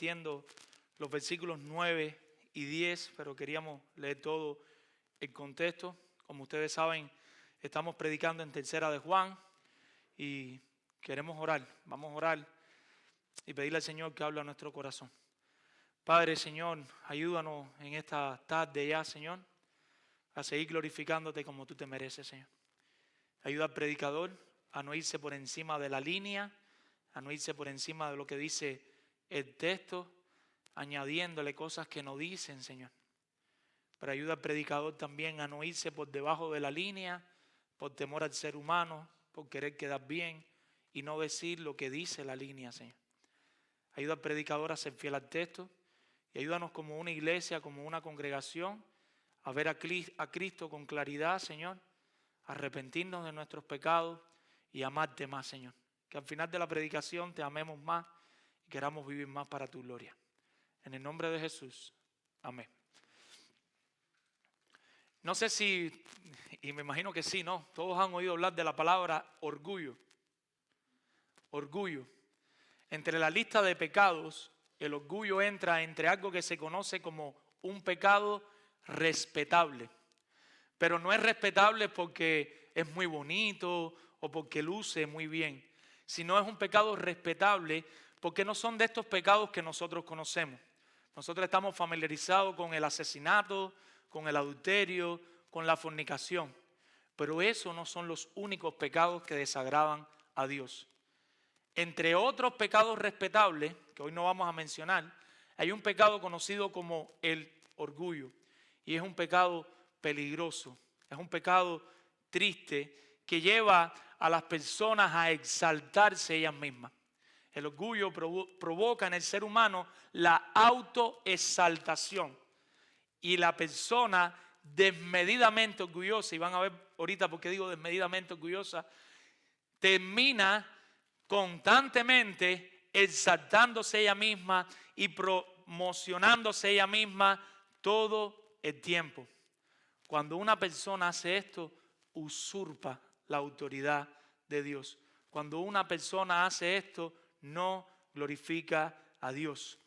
compartiendo los versículos 9 y 10, pero queríamos leer todo el contexto. Como ustedes saben, estamos predicando en Tercera de Juan y queremos orar. Vamos a orar y pedirle al Señor que hable a nuestro corazón. Padre, Señor, ayúdanos en esta tarde ya, Señor, a seguir glorificándote como tú te mereces, Señor. Ayuda al predicador a no irse por encima de la línea, a no irse por encima de lo que dice el texto, añadiéndole cosas que no dicen, Señor. Pero ayuda al predicador también a no irse por debajo de la línea, por temor al ser humano, por querer quedar bien y no decir lo que dice la línea, Señor. Ayuda al predicador a ser fiel al texto y ayúdanos como una iglesia, como una congregación, a ver a Cristo con claridad, Señor, a arrepentirnos de nuestros pecados y amarte más, Señor. Que al final de la predicación te amemos más y queramos vivir más para tu gloria. En el nombre de Jesús. Amén. No sé si, y me imagino que sí, ¿no? Todos han oído hablar de la palabra orgullo. Orgullo. Entre la lista de pecados, el orgullo entra entre algo que se conoce como un pecado respetable. Pero no es respetable porque es muy bonito o porque luce muy bien, sino es un pecado respetable porque no son de estos pecados que nosotros conocemos. Nosotros estamos familiarizados con el asesinato, con el adulterio, con la fornicación, pero esos no son los únicos pecados que desagradan a Dios. Entre otros pecados respetables, que hoy no vamos a mencionar, hay un pecado conocido como el orgullo, y es un pecado peligroso, es un pecado triste que lleva a las personas a exaltarse ellas mismas. El orgullo provoca en el ser humano la autoexaltación y la persona desmedidamente orgullosa, y van a ver ahorita por qué digo desmedidamente orgullosa, termina constantemente exaltándose ella misma y promocionándose ella misma todo el tiempo. Cuando una persona hace esto, usurpa la autoridad de Dios. Cuando una persona hace esto, no glorifica a Dios.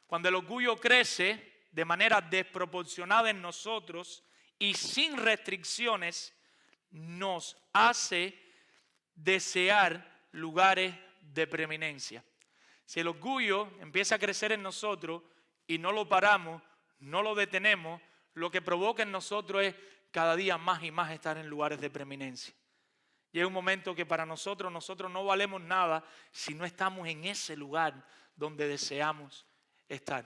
Cuando el orgullo crece de manera desproporcionada en nosotros y sin restricciones, nos hace desear lugares de preeminencia. Si el orgullo empieza a crecer en nosotros y no lo paramos, no lo detenemos, lo que provoca en nosotros es cada día más y más estar en lugares de preeminencia. Llega un momento que para nosotros no valemos nada si no estamos en ese lugar donde deseamos estar.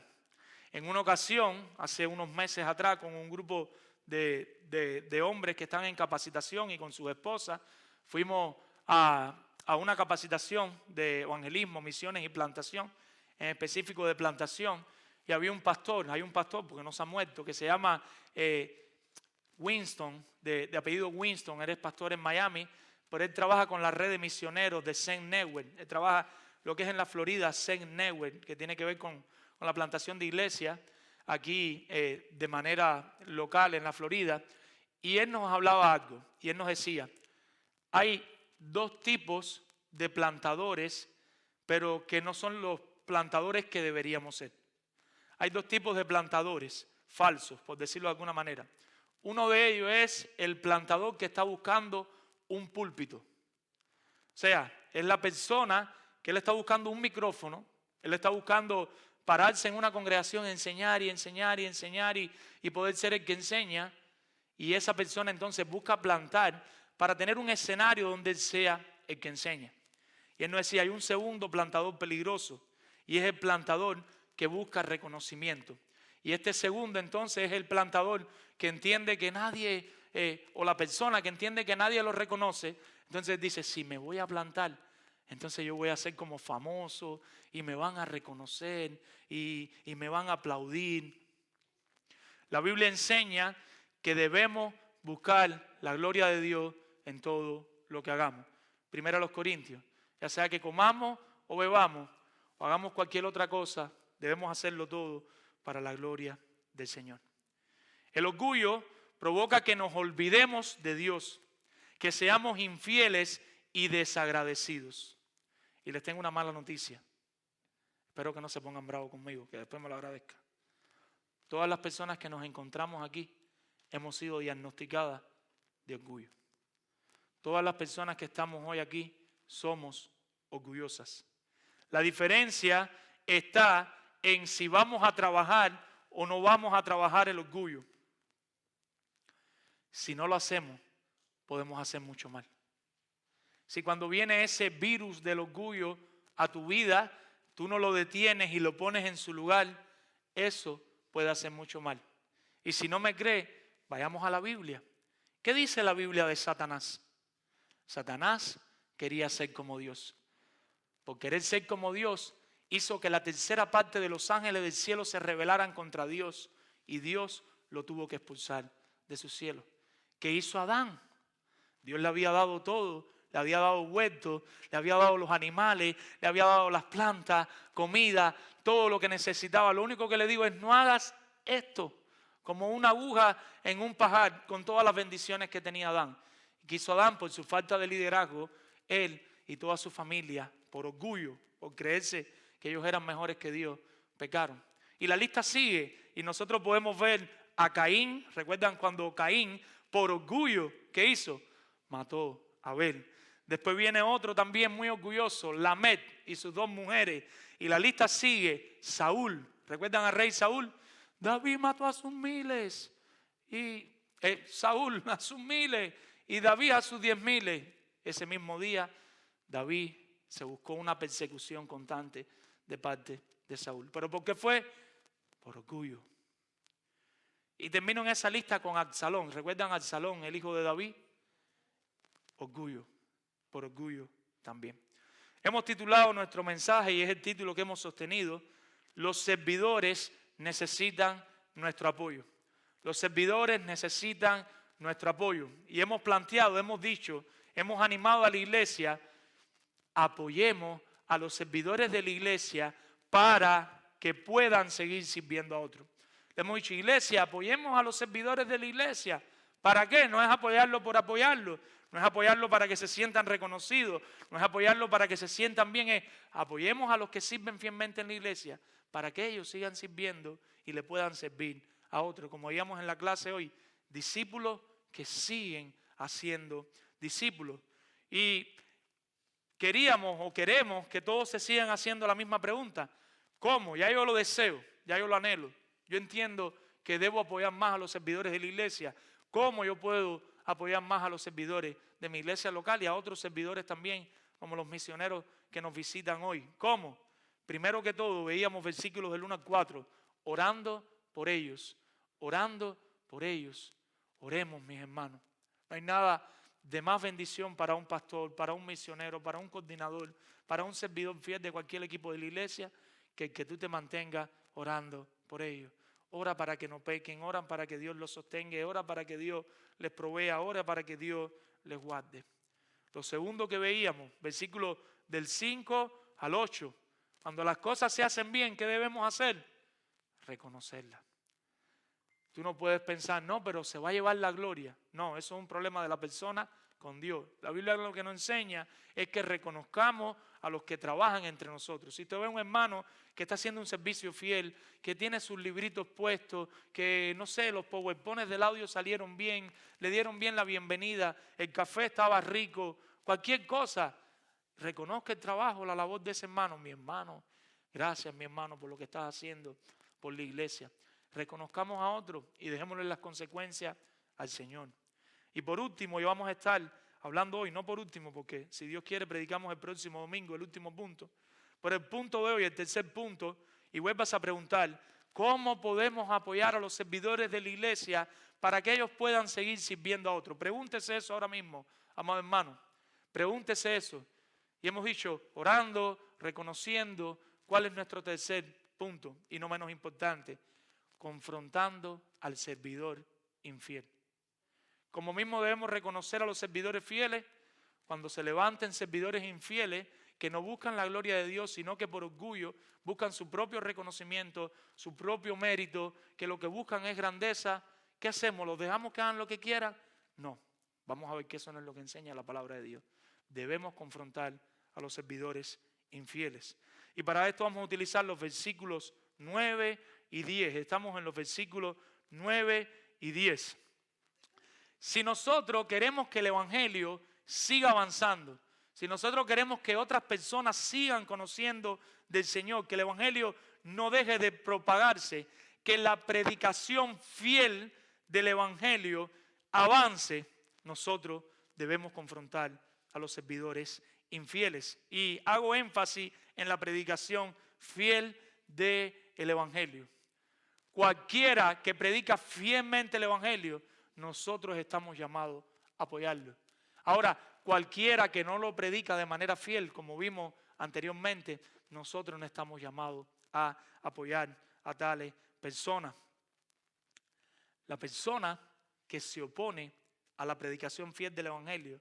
En una ocasión, hace unos meses atrás, con un grupo de hombres que están en capacitación y con sus esposas, fuimos a una capacitación de evangelismo, misiones y plantación, en específico de plantación, y hay un pastor porque no se ha muerto, que se llama Winston, de apellido Winston. Él es pastor en Miami, pero él trabaja con la red de misioneros de St. Network. Él trabaja lo que es en la Florida, St. Network, que tiene que ver con la plantación de iglesias aquí de manera local en la Florida. Y él nos hablaba algo, y él nos decía, hay dos tipos de plantadores, pero que no son los plantadores que deberíamos ser. Hay dos tipos de plantadores falsos, por decirlo de alguna manera. Uno de ellos es el plantador que está buscando un púlpito. O sea, es la persona que él está buscando un micrófono, él está buscando pararse en una congregación, enseñar y enseñar y enseñar y poder ser el que enseña. Y esa persona entonces busca plantar para tener un escenario donde él sea el que enseña. Y él nos decía, hay un segundo plantador peligroso, y es el plantador que busca reconocimiento. Y este segundo entonces es el plantador que entiende que nadie, o la persona que entiende que nadie lo reconoce. Entonces dice, si me voy a plantar, entonces yo voy a ser como famoso y me van a reconocer y me van a aplaudir. La Biblia enseña que debemos buscar la gloria de Dios en todo lo que hagamos. Primero a los Corintios, ya sea que comamos o bebamos o hagamos cualquier otra cosa, debemos hacerlo todo para la gloria del Señor. El orgullo provoca que nos olvidemos de Dios, que seamos infieles y desagradecidos. Y les tengo una mala noticia. Espero que no se pongan bravos conmigo, que después me lo agradezcan. Todas las personas que nos encontramos aquí hemos sido diagnosticadas de orgullo. Todas las personas que estamos hoy aquí somos orgullosas. La diferencia está en si vamos a trabajar o no vamos a trabajar el orgullo. Si no lo hacemos, podemos hacer mucho mal. Si cuando viene ese virus del orgullo a tu vida, tú no lo detienes y lo pones en su lugar, eso puede hacer mucho mal. Y si no me cree, vayamos a la Biblia. ¿Qué dice la Biblia de Satanás? Satanás quería ser como Dios. Por querer ser como Dios, hizo que la tercera parte de los ángeles del cielo se rebelaran contra Dios y Dios lo tuvo que expulsar de su cielo. ¿Qué hizo Adán? Dios le había dado todo, le había dado huertos, le había dado los animales, le había dado las plantas, comida, todo lo que necesitaba. Lo único que le digo es no hagas esto como una aguja en un pajar con todas las bendiciones que tenía Adán. ¿Qué hizo Adán? Por su falta de liderazgo, él y toda su familia, por orgullo, por creerse que ellos eran mejores que Dios, pecaron. Y la lista sigue y nosotros podemos ver a Caín. ¿Recuerdan cuando Caín, por orgullo, qué hizo? Mató a Abel. Después viene otro también muy orgulloso, Lamet y sus dos mujeres. Y la lista sigue, Saúl. ¿Recuerdan al rey Saúl? David mató a sus miles. Y Saúl a sus miles. Y David a sus 10,000. Ese mismo día, David se buscó una persecución constante de parte de Saúl. ¿Pero por qué fue? Por orgullo. Y termino en esa lista con Absalón. ¿Recuerdan a Absalón, el hijo de David? Orgullo, por orgullo también. Hemos titulado nuestro mensaje, y es el título que hemos sostenido, los servidores necesitan nuestro apoyo. Los servidores necesitan nuestro apoyo. Y hemos planteado, hemos dicho, hemos animado a la iglesia, apoyemos a los servidores de la iglesia para que puedan seguir sirviendo a otros. Le hemos dicho, iglesia, apoyemos a los servidores de la iglesia. ¿Para qué? No es apoyarlo por apoyarlo, no es apoyarlo para que se sientan reconocidos, no es apoyarlo para que se sientan bien, es apoyemos a los que sirven fielmente en la iglesia para que ellos sigan sirviendo y le puedan servir a otros. Como veíamos en la clase hoy, discípulos que siguen haciendo discípulos. Y queríamos o queremos que todos se sigan haciendo la misma pregunta. ¿Cómo? Ya yo lo deseo, ya yo lo anhelo. Yo entiendo que debo apoyar más a los servidores de la iglesia. ¿Cómo yo puedo apoyar más a los servidores de mi iglesia local y a otros servidores también, como los misioneros que nos visitan hoy? ¿Cómo? Primero que todo, veíamos versículos del 1 al 4, orando por ellos, orando por ellos. Oremos, mis hermanos. No hay nada de más bendición para un pastor, para un misionero, para un coordinador, para un servidor fiel de cualquier equipo de la iglesia, que el que tú te mantengas orando por ellos. Ora para que no pequen, ora para que Dios los sostenga, ora para que Dios les provea, ora para que Dios les guarde. Lo segundo que veíamos, versículos del 5 al 8, cuando las cosas se hacen bien, ¿qué debemos hacer? Reconocerlas. Tú no puedes pensar, no, pero se va a llevar la gloria. No, eso es un problema de la persona con Dios. La Biblia lo que nos enseña es que reconozcamos a los que trabajan entre nosotros. Si usted ve a un hermano que está haciendo un servicio fiel, que tiene sus libritos puestos, que no sé, los powerpoints del audio salieron bien, le dieron bien la bienvenida, el café estaba rico, cualquier cosa, reconozca el trabajo, la labor de ese hermano. Mi hermano, gracias mi hermano por lo que estás haciendo por la iglesia. Reconozcamos a otros y dejémosle las consecuencias al Señor. Y por último, y vamos a estar hablando hoy, no por último, porque si Dios quiere predicamos el próximo domingo, el último punto. Pero el punto de hoy, el tercer punto, y vuelvas a preguntar, ¿cómo podemos apoyar a los servidores de la iglesia para que ellos puedan seguir sirviendo a otros? Pregúntese eso ahora mismo, amado hermano. Pregúntese eso. Y hemos dicho, orando, reconociendo, ¿cuál es nuestro tercer punto? Y no menos importante, confrontando al servidor infiel. Como mismo debemos reconocer a los servidores fieles cuando se levanten servidores infieles que no buscan la gloria de Dios, sino que por orgullo buscan su propio reconocimiento, su propio mérito, que lo que buscan es grandeza. ¿Qué hacemos? ¿Los dejamos que hagan lo que quieran? No. Vamos a ver que eso no es lo que enseña la palabra de Dios. Debemos confrontar a los servidores infieles. Y para esto vamos a utilizar los versículos 9 y 10. Estamos en los versículos 9 y 10. Si nosotros queremos que el evangelio siga avanzando, si nosotros queremos que otras personas sigan conociendo del Señor, que el evangelio no deje de propagarse, que la predicación fiel del evangelio avance, nosotros debemos confrontar a los servidores infieles. Y hago énfasis en la predicación fiel del evangelio. Cualquiera que predica fielmente el evangelio, nosotros estamos llamados a apoyarlo. Ahora, cualquiera que no lo predica de manera fiel, como vimos anteriormente, nosotros no estamos llamados a apoyar a tales personas. La persona que se opone a la predicación fiel del evangelio,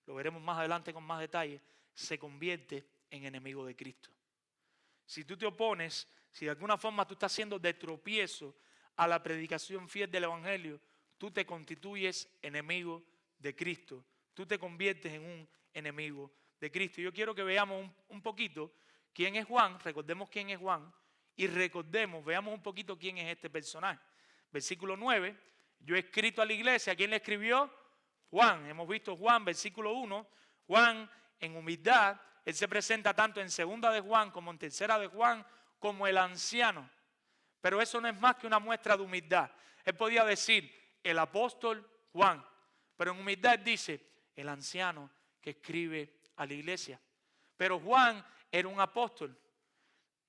lo veremos más adelante con más detalle, se convierte en enemigo de Cristo. Si tú te opones, si de alguna forma tú estás siendo de tropiezo a la predicación fiel del evangelio, tú te constituyes enemigo de Cristo. Tú te conviertes en un enemigo de Cristo. Yo quiero que veamos un poquito quién es Juan, recordemos quién es Juan, y veamos un poquito quién es este personaje. Versículo 9, yo he escrito a la iglesia, ¿quién le escribió? Juan. Hemos visto Juan, versículo 1, Juan en humildad, él se presenta tanto en segunda de Juan como en tercera de Juan como el anciano. Pero eso no es más que una muestra de humildad. Él podía decir el apóstol Juan, pero en humildad dice el anciano que escribe a la iglesia. Pero Juan era un apóstol.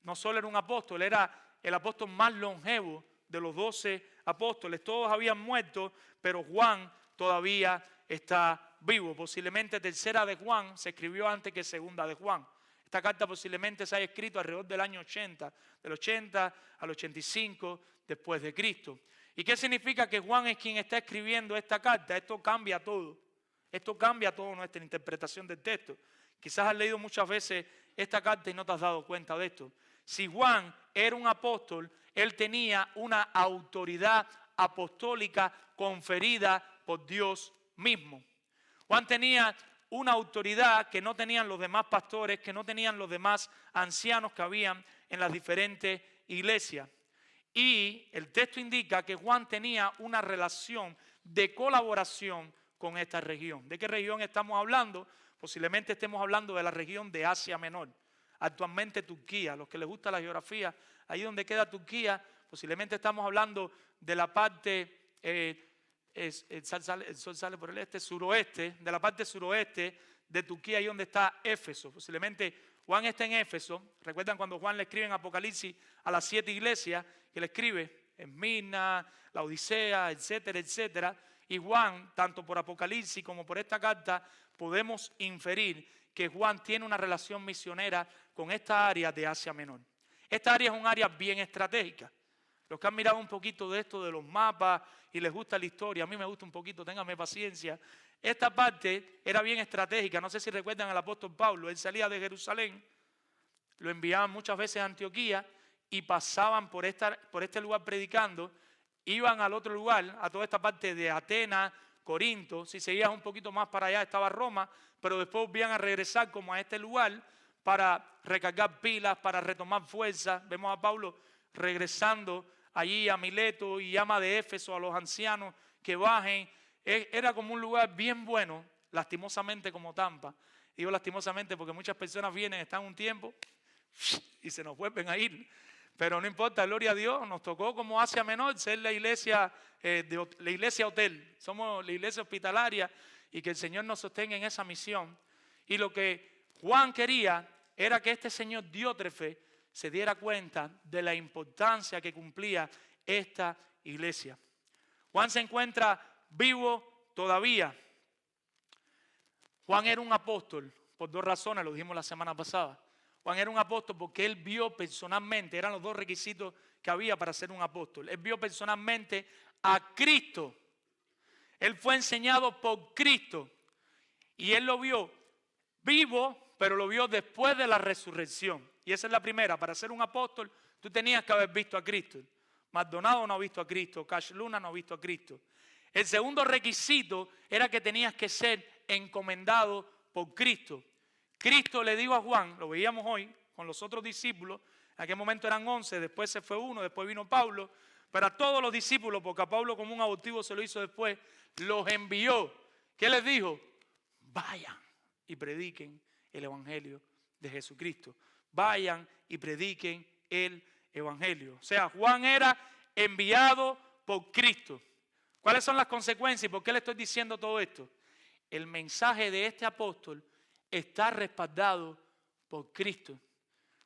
No solo era un apóstol, era el apóstol más longevo de los 12 apóstoles. Todos habían muerto, pero Juan todavía está vivo. Posiblemente tercera de Juan se escribió antes que segunda de Juan. Esta carta posiblemente se haya escrito alrededor del año 80, del 80 al 85 después de Cristo. ¿Y qué significa que Juan es quien está escribiendo esta carta? Esto cambia todo. Esto cambia toda nuestra interpretación del texto. Quizás has leído muchas veces esta carta y no te has dado cuenta de esto. Si Juan era un apóstol, él tenía una autoridad apostólica conferida por Dios mismo. Juan tenía una autoridad que no tenían los demás pastores, que no tenían los demás ancianos que habían en las diferentes iglesias. Y el texto indica que Juan tenía una relación de colaboración con esta región. ¿De qué región estamos hablando? Posiblemente estemos hablando de la región de Asia Menor. Actualmente Turquía, los que les gusta la geografía, ahí donde queda Turquía, posiblemente estamos hablando de la parte, el sol sale por el este, suroeste, de la parte suroeste de Turquía, ahí donde está Éfeso. Posiblemente Juan está en Éfeso. ¿Recuerdan cuando Juan le escribe en Apocalipsis a las 7 iglesias? Que le escribe Esmirna, la Odisea, etcétera, etcétera. Y Juan, tanto por Apocalipsis como por esta carta, podemos inferir que Juan tiene una relación misionera con esta área de Asia Menor. Esta área es un área bien estratégica. Los que han mirado un poquito de esto de los mapas y les gusta la historia, a mí me gusta un poquito, ténganme paciencia. Esta parte era bien estratégica. No sé si recuerdan al apóstol Pablo. Él salía de Jerusalén, lo enviaban muchas veces a Antioquía y pasaban por este lugar predicando. Iban al otro lugar, a toda esta parte de Atenas, Corinto. Si seguías un poquito más para allá estaba Roma, pero después volvían a regresar como a este lugar para recargar pilas, para retomar fuerza. Vemos a Pablo regresando allí a Mileto y llama de Éfeso a los ancianos que bajen. Era como un lugar bien bueno, lastimosamente como Tampa. Digo lastimosamente porque muchas personas vienen, están un tiempo y se nos vuelven a ir. Pero no importa, gloria a Dios, nos tocó como Asia Menor ser la iglesia hotel. Somos la iglesia hospitalaria y que el Señor nos sostenga en esa misión. Y lo que Juan quería era que este señor Diótrefe se diera cuenta de la importancia que cumplía esta iglesia. Juan se encuentra vivo todavía. Juan era un apóstol por dos razones, lo dijimos la semana pasada. Juan era un apóstol porque él vio personalmente, eran los dos requisitos que había para ser un apóstol. Él vio personalmente a Cristo. Él fue enseñado por Cristo y él lo vio vivo, pero lo vio después de la resurrección. Y esa es la primera. Para ser un apóstol, tú tenías que haber visto a Cristo. Maldonado no ha visto a Cristo. Cash Luna no ha visto a Cristo. El segundo requisito era que tenías que ser encomendado por Cristo. Cristo le dijo a Juan, lo veíamos hoy, con los otros discípulos. En aquel momento eran 11, después se fue uno, después vino Pablo. Pero a todos los discípulos, porque a Pablo como un adoptivo se lo hizo después, los envió. ¿Qué les dijo? Vayan y prediquen el evangelio de Jesucristo. Vayan y prediquen el evangelio. O sea, Juan era enviado por Cristo. ¿Cuáles son las consecuencias y por qué le estoy diciendo todo esto? El mensaje de este apóstol está respaldado por Cristo.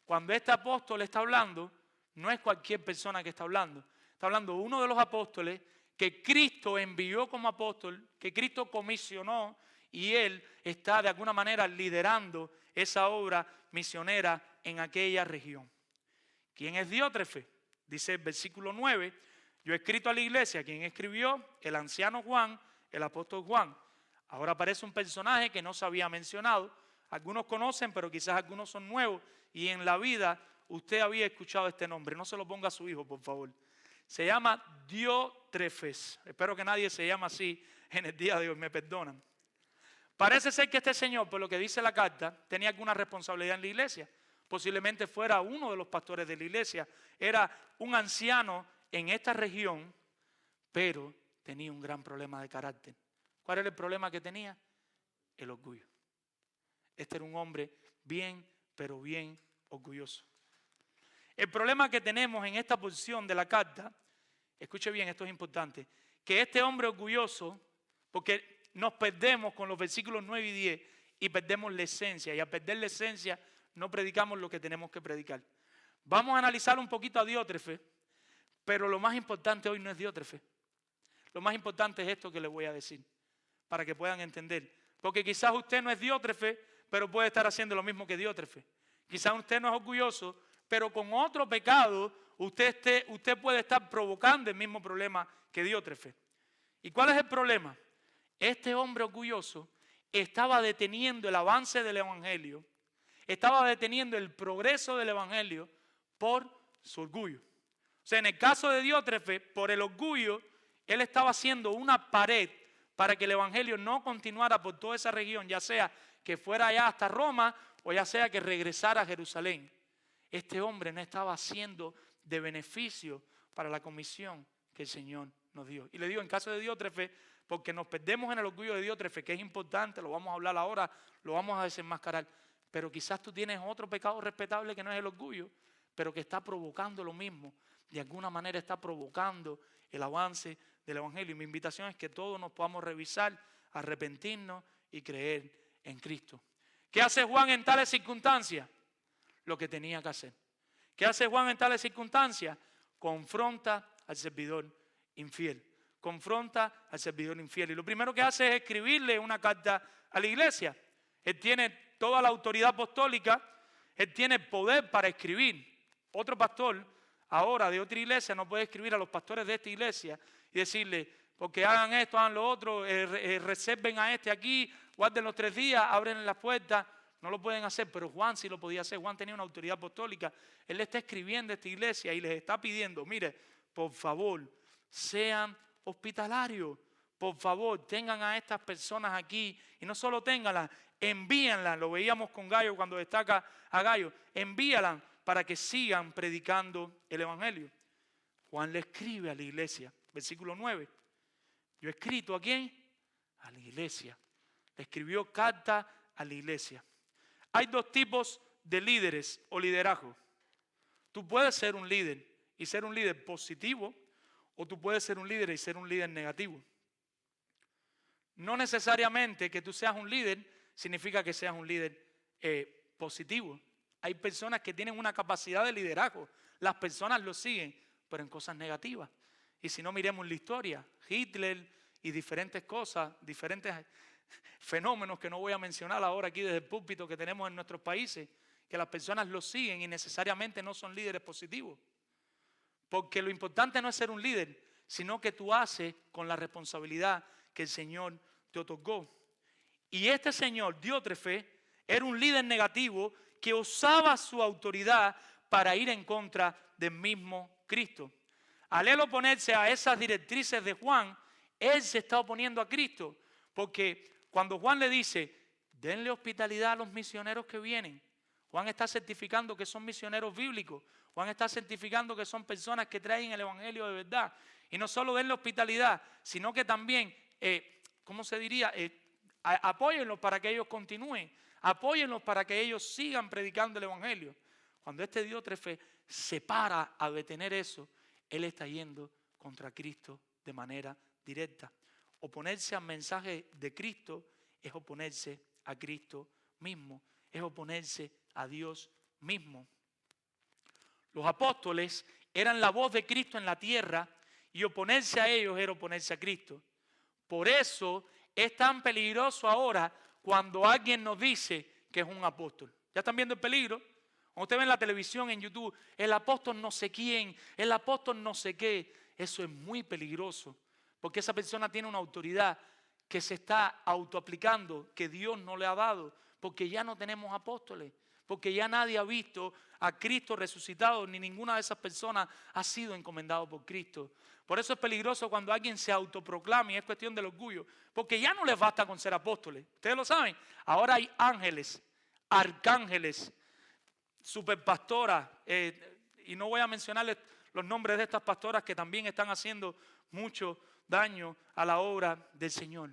Cuando este apóstol está hablando, no es cualquier persona que está hablando. Está hablando uno de los apóstoles que Cristo envió como apóstol, que Cristo comisionó, y él está de alguna manera liderando esa obra misionera en aquella región. ¿Quién es Diótrefe? Dice el versículo 9, yo he escrito a la iglesia. ¿Quién escribió? El anciano Juan, el apóstol Juan. Ahora aparece un personaje que no se había mencionado. Algunos conocen, pero quizás algunos son nuevos. Y en la vida usted había escuchado este nombre. No se lo ponga a su hijo, por favor. Se llama Diótrefes. Espero que nadie se llame así en el día de hoy. Me perdonan. Parece ser que este señor, por lo que dice la carta, tenía alguna responsabilidad en la iglesia. Posiblemente fuera uno de los pastores de la iglesia. Era un anciano en esta región, pero tenía un gran problema de carácter. ¿Cuál era el problema que tenía? El orgullo. Este era un hombre bien, pero bien orgulloso. El problema que tenemos en esta porción de la carta, escuche bien, esto es importante, que este hombre orgulloso, porque nos perdemos con los versículos 9 y 10 y perdemos la esencia, y al perder la esencia no predicamos lo que tenemos que predicar. Vamos a analizar un poquito a Diótrefe, pero lo más importante hoy no es Diótrefe. Lo más importante es esto que les voy a decir, para que puedan entender. Porque quizás usted no es Diótrefe, pero puede estar haciendo lo mismo que Diótrefe. Quizás usted no es orgulloso, pero con otro pecado usted puede estar provocando el mismo problema que Diótrefe. ¿Y cuál es el problema? Este hombre orgulloso estaba deteniendo el avance del evangelio, estaba deteniendo el progreso del evangelio por su orgullo. O sea, en el caso de Diótrefe, por el orgullo, él estaba haciendo una pared para que el evangelio no continuara por toda esa región, ya sea que fuera allá hasta Roma o ya sea que regresara a Jerusalén. Este hombre no estaba haciendo de beneficio para la comisión que el Señor nos dio. Y le digo en caso de Diótrefe, porque nos perdemos en el orgullo de Diótrefe, que es importante, lo vamos a hablar ahora, lo vamos a desenmascarar. Pero quizás tú tienes otro pecado respetable que no es el orgullo, pero que está provocando lo mismo. De alguna manera está provocando el avance del evangelio. Y mi invitación es que todos nos podamos revisar, arrepentirnos y creer en Cristo. ¿Qué hace Juan en tales circunstancias? Lo que tenía que hacer. ¿Qué hace Juan en tales circunstancias? Confronta al servidor infiel. Confronta al servidor infiel. Y lo primero que hace es escribirle una carta a la iglesia. Él tiene toda la autoridad apostólica, él tiene poder para escribir. Otro pastor ahora de otra iglesia no puede escribir a los pastores de esta iglesia y decirle, porque hagan esto, hagan lo otro, reserven a este aquí, guarden los 3 días, abren las puertas. No lo pueden hacer, pero Juan sí lo podía hacer. Juan tenía una autoridad apostólica. Él le está escribiendo a esta iglesia y les está pidiendo, mire, por favor, sean hospitalarios. Por favor, tengan a estas personas aquí. Y no solo ténganlas, envíenlas. Lo veíamos con Gallo cuando destaca a Gallo. Envíalas para que sigan predicando el evangelio. Juan le escribe a la iglesia, versículo 9. Yo he escrito ¿a quién? A la iglesia. Le escribió carta a la iglesia. Hay 2 tipos de líderes o liderazgo. Tú puedes ser un líder y ser un líder positivo, o tú puedes ser un líder y ser un líder negativo. No necesariamente que tú seas un líder significa que seas un líder positivo. Hay personas que tienen una capacidad de liderazgo. Las personas lo siguen, pero en cosas negativas. Y si no, miremos la historia. Hitler y diferentes cosas, diferentes fenómenos que no voy a mencionar ahora aquí desde el púlpito que tenemos en nuestros países, que las personas lo siguen y necesariamente no son líderes positivos. Porque lo importante no es ser un líder, sino que tú haces con la responsabilidad que el Señor te otorgó. Y este señor, Diótrefe, era un líder negativo que usaba su autoridad para ir en contra del mismo Cristo. Al él oponerse a esas directrices de Juan, él se está oponiendo a Cristo. Porque cuando Juan le dice, denle hospitalidad a los misioneros que vienen, Juan está certificando que son misioneros bíblicos. Juan está certificando que son personas que traen el evangelio de verdad. Y no solo denle hospitalidad, sino que también, ¿cómo se diría? Apóyenlos para que ellos continúen. Apóyenlos para que ellos sigan predicando el evangelio. Cuando este Diótrefe se para a detener eso, él está yendo contra Cristo de manera directa. Oponerse al mensaje de Cristo es oponerse a Cristo mismo, es oponerse a Dios mismo. Los apóstoles eran la voz de Cristo en la tierra y oponerse a ellos era oponerse a Cristo. Por eso es tan peligroso ahora cuando alguien nos dice que es un apóstol. ¿Ya están viendo el peligro? Cuando usted ve en la televisión, en YouTube, el apóstol no sé quién, el apóstol no sé qué. Eso es muy peligroso, porque esa persona tiene una autoridad que se está autoaplicando, que Dios no le ha dado, porque ya no tenemos apóstoles, porque ya nadie ha visto a Cristo resucitado, ni ninguna de esas personas ha sido encomendado por Cristo. Por eso es peligroso cuando alguien se autoproclama y es cuestión del orgullo, porque ya no les basta con ser apóstoles. Ustedes lo saben, ahora hay ángeles, arcángeles, superpastoras, y no voy a mencionarles los nombres de estas pastoras que también están haciendo mucho daño a la obra del Señor.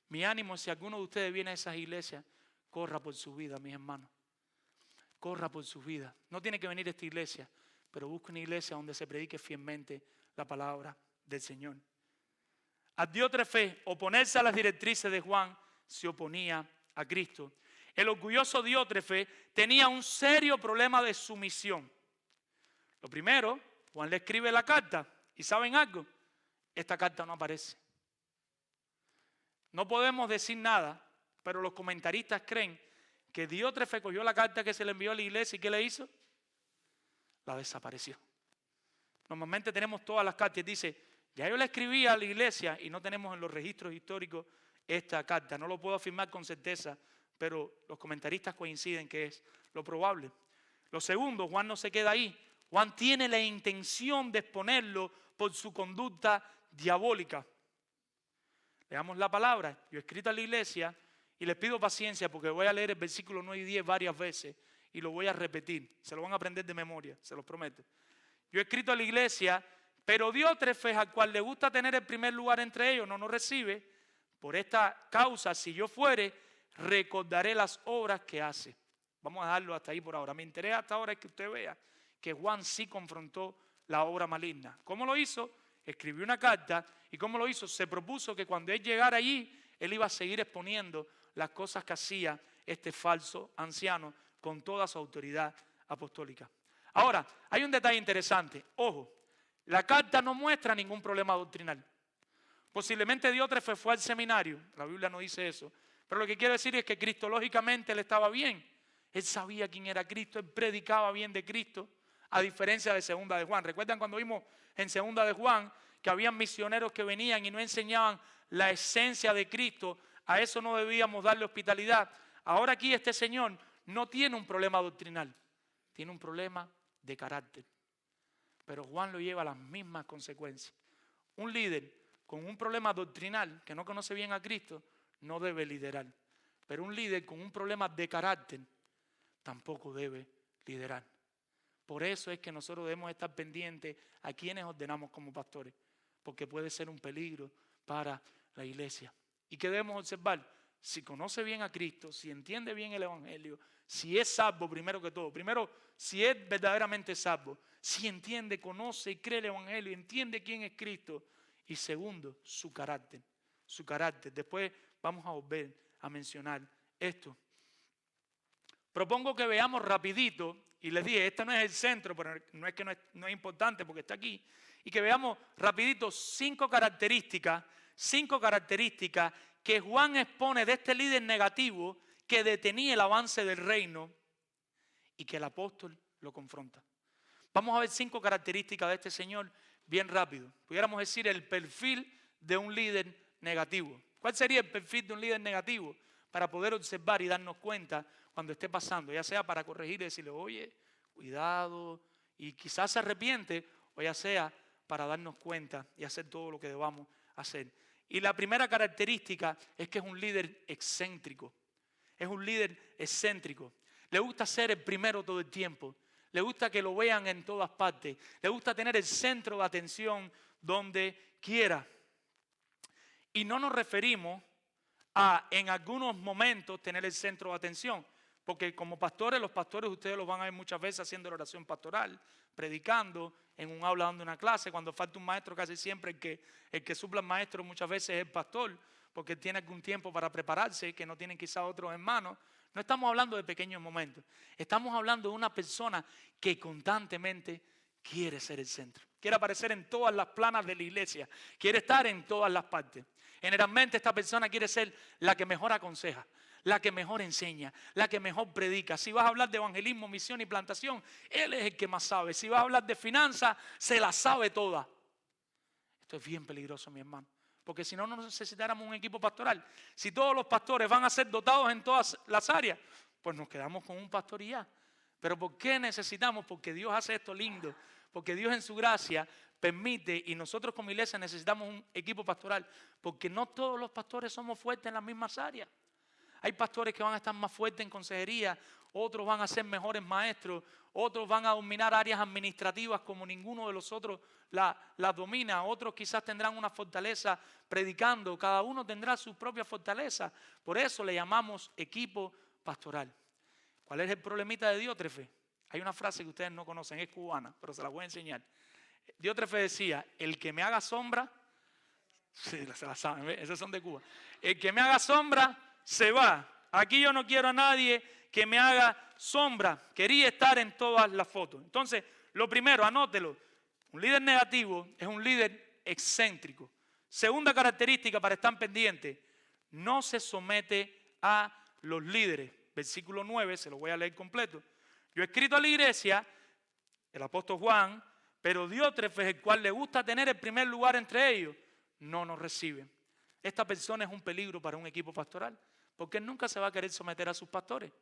Mi ánimo, si alguno de ustedes viene a esas iglesias, corra por su vida, mis hermanos. Corra por su vida. No tiene que venir a esta iglesia, pero busque una iglesia donde se predique fielmente la palabra del Señor. A Diótrefe, oponerse a las directrices de Juan, se oponía a Cristo. El orgulloso Diótrefe tenía un serio problema de sumisión. Lo primero, Juan le escribe la carta, y ¿saben algo? Esta carta no aparece. No podemos decir nada, pero los comentaristas creen que Diótrefe cogió la carta que se le envió a la iglesia y ¿qué le hizo? La desapareció. Normalmente tenemos todas las cartas y dice, ya yo le escribí a la iglesia y no tenemos en los registros históricos esta carta. No lo puedo afirmar con certeza, pero los comentaristas coinciden que es lo probable. Lo segundo, Juan no se queda ahí. Juan tiene la intención de exponerlo por su conducta diabólica. Leamos la palabra. Yo he escrito a la iglesia y les pido paciencia porque voy a leer el versículo 9 y 10 varias veces y lo voy a repetir. Se lo van a aprender de memoria, se los prometo. Yo he escrito a la iglesia, pero Diótrefe, al cual le gusta tener el primer lugar entre ellos, no nos recibe. Por esta causa, si yo fuere, recordaré las obras que hace. Vamos a dejarlo hasta ahí por ahora. Mi interés hasta ahora es que usted vea que Juan sí confrontó la obra maligna. ¿Cómo lo hizo? Escribió una carta. ¿Y cómo lo hizo? Se propuso que cuando él llegara allí, él iba a seguir exponiendo las cosas que hacía este falso anciano con toda su autoridad apostólica. Ahora, hay un detalle interesante. Ojo, la carta no muestra ningún problema doctrinal. Posiblemente Diótrefe fue al seminario, la Biblia no dice eso, pero lo que quiero decir es que cristológicamente él estaba bien. Él sabía quién era Cristo, él predicaba bien de Cristo, a diferencia de Segunda de Juan. ¿Recuerdan cuando vimos en Segunda de Juan que habían misioneros que venían y no enseñaban la esencia de Cristo? A eso no debíamos darle hospitalidad. Ahora aquí este señor no tiene un problema doctrinal, tiene un problema de carácter. Pero Juan lo lleva a las mismas consecuencias. Un líder con un problema doctrinal que no conoce bien a Cristo no debe liderar. Pero un líder con un problema de carácter tampoco debe liderar. Por eso es que nosotros debemos estar pendientes a quienes ordenamos como pastores, porque puede ser un peligro para la iglesia. ¿Y qué debemos observar? Si conoce bien a Cristo, si entiende bien el evangelio, si es salvo primero que todo, primero si es verdaderamente salvo, si entiende, conoce y cree el evangelio, entiende quién es Cristo, y segundo, su carácter, su carácter. Después vamos a volver a mencionar esto. Propongo que veamos rapidito, y les dije, este no es el centro, pero no es que no es importante porque está aquí, y que veamos rapidito cinco características que Juan expone de este líder negativo que detenía el avance del reino y que el apóstol lo confronta. Vamos a ver 5 características de este señor bien rápido. Pudiéramos decir el perfil de un líder negativo. ¿Cuál sería el perfil de un líder negativo? Para poder observar y darnos cuenta cuando esté pasando, ya sea para corregir y decirle, oye, cuidado, y quizás se arrepiente, o ya sea para darnos cuenta y hacer todo lo que debamos hacer. Y la primera característica es que es un líder excéntrico. Es un líder excéntrico. Le gusta ser el primero todo el tiempo. Le gusta que lo vean en todas partes. Le gusta tener el centro de atención donde quiera. Y no nos referimos a en algunos momentos tener el centro de atención. Porque como pastores, los pastores ustedes los van a ver muchas veces haciendo la oración pastoral, predicando, en un aula dando una clase. Cuando falta un maestro, casi siempre el que supla al maestro muchas veces es el pastor, porque tiene algún tiempo para prepararse, que no tienen quizá otros hermanos. No estamos hablando de pequeños momentos. Estamos hablando de una persona que constantemente quiere ser el centro. Quiere aparecer en todas las planas de la iglesia. Quiere estar en todas las partes. Generalmente esta persona quiere ser la que mejor aconseja, la que mejor enseña, la que mejor predica. Si vas a hablar de evangelismo, misión y plantación, él es el que más sabe. Si vas a hablar de finanzas, se la sabe toda. Esto es bien peligroso, mi hermano. Porque si no, no necesitáramos un equipo pastoral. Si todos los pastores van a ser dotados en todas las áreas, pues nos quedamos con un pastor y ya. Pero ¿por qué necesitamos? Porque Dios hace esto lindo. Porque Dios en su gracia permite, y nosotros como iglesia necesitamos un equipo pastoral. Porque no todos los pastores somos fuertes en las mismas áreas. Hay pastores que van a estar más fuertes en consejería, otros van a ser mejores maestros, otros van a dominar áreas administrativas como ninguno de los otros las domina, otros quizás tendrán una fortaleza predicando, cada uno tendrá su propia fortaleza. Por eso le llamamos equipo pastoral. ¿Cuál es el problemita de Diótrefe? Hay una frase que ustedes no conocen, es cubana, pero se la voy a enseñar. Diótrefe decía, el que me haga sombra, sí, se la saben, ¿ves? Esos son de Cuba. El que me haga sombra, se va. Aquí yo no quiero a nadie que me haga sombra. Quería estar en todas las fotos. Entonces, lo primero, anótelo. Un líder negativo es un líder excéntrico. Segunda característica para estar pendiente, no se somete a los líderes. Versículo 9, se lo voy a leer completo. Yo he escrito a la iglesia, el apóstol Juan, pero Diótrefes, el cual le gusta tener el primer lugar entre ellos, no nos recibe. Esta persona es un peligro para un equipo pastoral, porque él nunca se va a querer someter a sus pastores.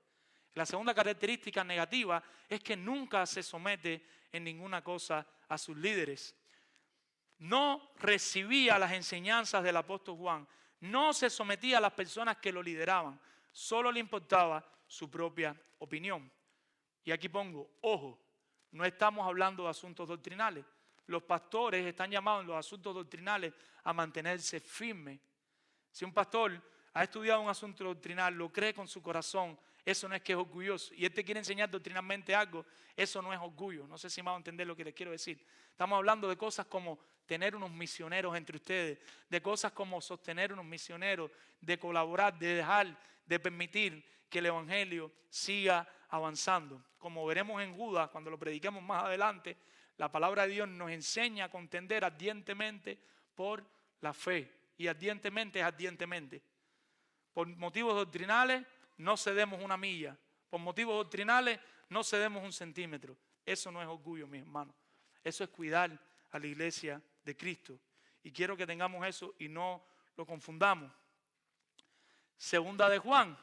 La segunda característica negativa es que nunca se somete en ninguna cosa a sus líderes. No recibía las enseñanzas del apóstol Juan, no se sometía a las personas que lo lideraban, solo le importaba su propia opinión. Y aquí pongo, ojo, no estamos hablando de asuntos doctrinales. Los pastores están llamados en los asuntos doctrinales a mantenerse firmes. Si un pastor ha estudiado un asunto doctrinal, lo cree con su corazón, eso no es que es orgulloso. Y él te quiere enseñar doctrinalmente algo, eso no es orgullo. No sé si me van a entender lo que les quiero decir. Estamos hablando de cosas como tener unos misioneros entre ustedes, de cosas como sostener unos misioneros, de colaborar, de dejar, de permitir que el evangelio siga avanzando. Como veremos en Judas, cuando lo prediquemos más adelante, la palabra de Dios nos enseña a contender ardientemente por la fe. Y ardientemente es ardientemente. Por motivos doctrinales no cedemos una milla. Por motivos doctrinales no cedemos un centímetro. Eso no es orgullo, mis hermanos. Eso es cuidar a la iglesia de Cristo. Y quiero que tengamos eso y no lo confundamos. Segunda de Juan.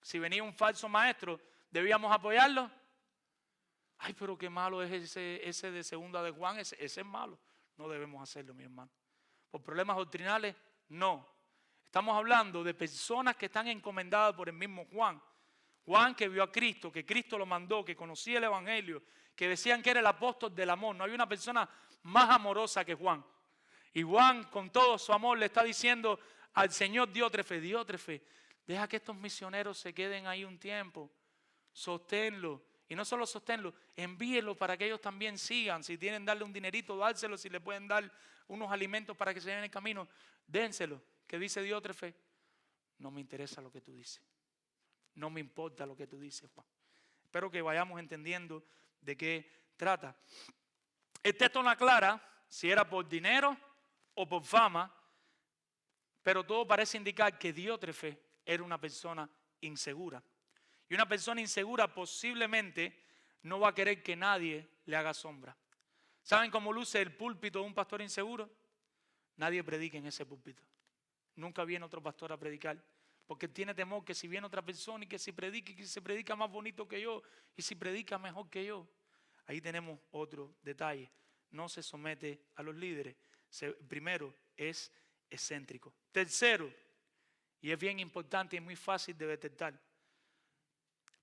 Si venía un falso maestro, ¿debíamos apoyarlo? Ay, pero qué malo es ese de segunda de Juan. Ese es malo. No debemos hacerlo, mi hermano. Por problemas doctrinales, no. Estamos hablando de personas que están encomendadas por el mismo Juan. Juan que vio a Cristo, que Cristo lo mandó, que conocía el evangelio, que decían que era el apóstol del amor. No hay una persona más amorosa que Juan. Y Juan, con todo su amor, le está diciendo al Señor Diótrefe, Diótrefe, deja que estos misioneros se queden ahí un tiempo. Sosténlo. Y no solo sosténlo, envíenlo para que ellos también sigan. Si tienen darle un dinerito, dárselo. Si le pueden dar unos alimentos para que se den el camino, dénselo. ¿Qué dice Diótrefe? No me interesa lo que tú dices. No me importa lo que tú dices, Juan. Espero que vayamos entendiendo de qué trata. El texto no aclara si era por dinero o por fama, pero todo parece indicar que Diótrefe era una persona insegura. Y una persona insegura posiblemente no va a querer que nadie le haga sombra. ¿Saben cómo luce el púlpito de un pastor inseguro? Nadie predica en ese púlpito. Nunca viene otro pastor a predicar. Porque tiene temor que si viene otra persona y que si predique, que se predica más bonito que yo y si predica mejor que yo. Ahí tenemos otro detalle. No se somete a los líderes. Primero, es excéntrico. Tercero, y es bien importante y muy fácil de detectar,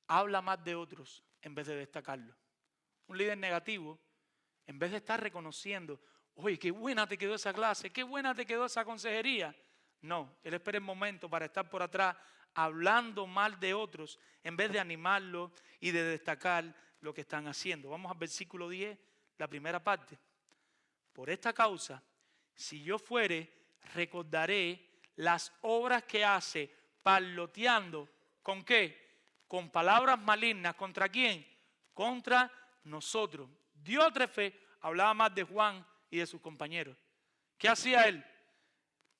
habla más de otros en vez de destacarlo. Un líder negativo, en vez de estar reconociendo, oye, qué buena te quedó esa clase, qué buena te quedó esa consejería. No, él espera el momento para estar por atrás hablando mal de otros en vez de animarlos y de destacar lo que están haciendo. Vamos al versículo 10, la primera parte. Por esta causa, si yo fuere, recordaré las obras que hace parloteando. ¿Con qué? Con palabras malignas. ¿Contra quién? Contra nosotros. Diótrefe hablaba más de Juan y de sus compañeros. ¿Qué hacía él?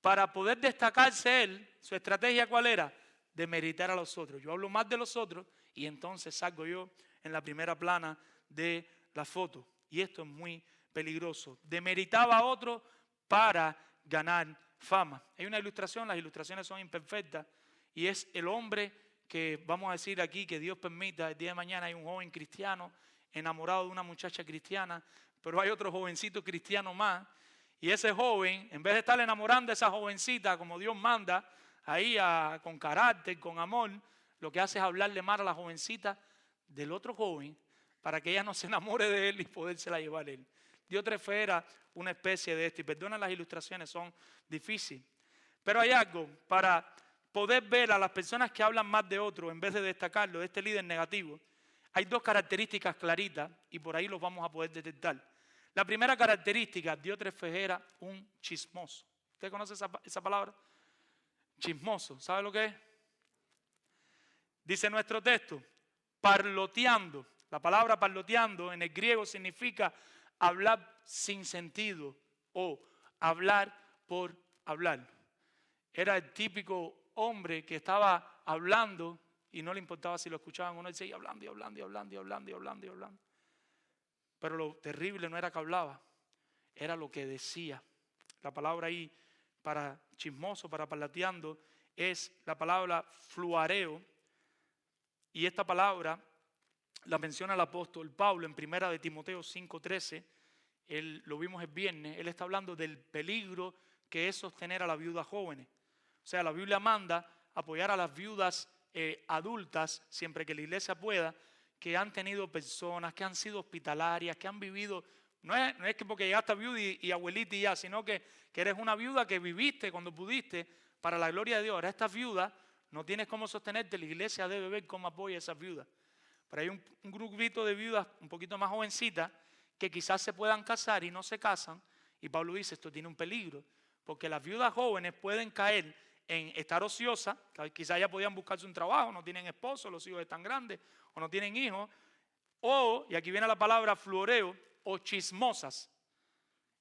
Para poder destacarse él, su estrategia ¿cuál era? Demeritar a los otros. Yo hablo más de los otros y entonces salgo yo en la primera plana de la foto. Y esto es muy peligroso. Demeritaba a otros para ganar fama. Hay una ilustración, las ilustraciones son imperfectas, y es el hombre que vamos a decir aquí que Dios permita, el día de mañana hay un joven cristiano enamorado de una muchacha cristiana, pero hay otro jovencito cristiano más, y ese joven, en vez de estar enamorando a esa jovencita como Dios manda, ahí con carácter, con amor, lo que hace es hablarle mal a la jovencita del otro joven para que ella no se enamore de él y podérsela llevar él. Diótrefe era una especie de esto, y perdona las ilustraciones, son difíciles. Pero hay algo para poder ver a las personas que hablan más de otros en vez de destacarlo, de este líder negativo. Hay dos características claritas y por ahí los vamos a poder detectar. La primera característica, Diótrefe era un chismoso. ¿Usted conoce esa palabra? Chismoso, ¿sabe lo que es? Dice nuestro texto, parloteando. La palabra parloteando en el griego significa hablar sin sentido o hablar por hablar. Era el típico hombre que estaba hablando y no le importaba si lo escuchaban o no, él seguía hablando y hablando y hablando y hablando y hablando y hablando. Pero lo terrible no era que hablaba, era lo que decía. La palabra ahí para chismoso, para parloteando, es la palabra fluareo. Y esta palabra la menciona el apóstol Pablo en primera de Timoteo 5:13. Lo vimos el viernes. Él está hablando del peligro que es sostener a las viudas jóvenes. O sea, la Biblia manda apoyar a las viudas adultas, siempre que la iglesia pueda, que han tenido personas, que han sido hospitalarias, que han vivido. No es que porque llegaste a viuda y abuelita y ya, sino que eres una viuda que viviste cuando pudiste para la gloria de Dios. Ahora estas viudas no tienes cómo sostenerte, la iglesia debe ver cómo apoya a esas viudas. Pero hay un grupito de viudas un poquito más jovencitas que quizás se puedan casar y no se casan. Y Pablo dice, esto tiene un peligro, porque las viudas jóvenes pueden caer en estar ociosas, quizás ya podían buscarse un trabajo, no tienen esposo, los hijos están grandes, o no tienen hijos, o, y aquí viene la palabra floreo, o chismosas.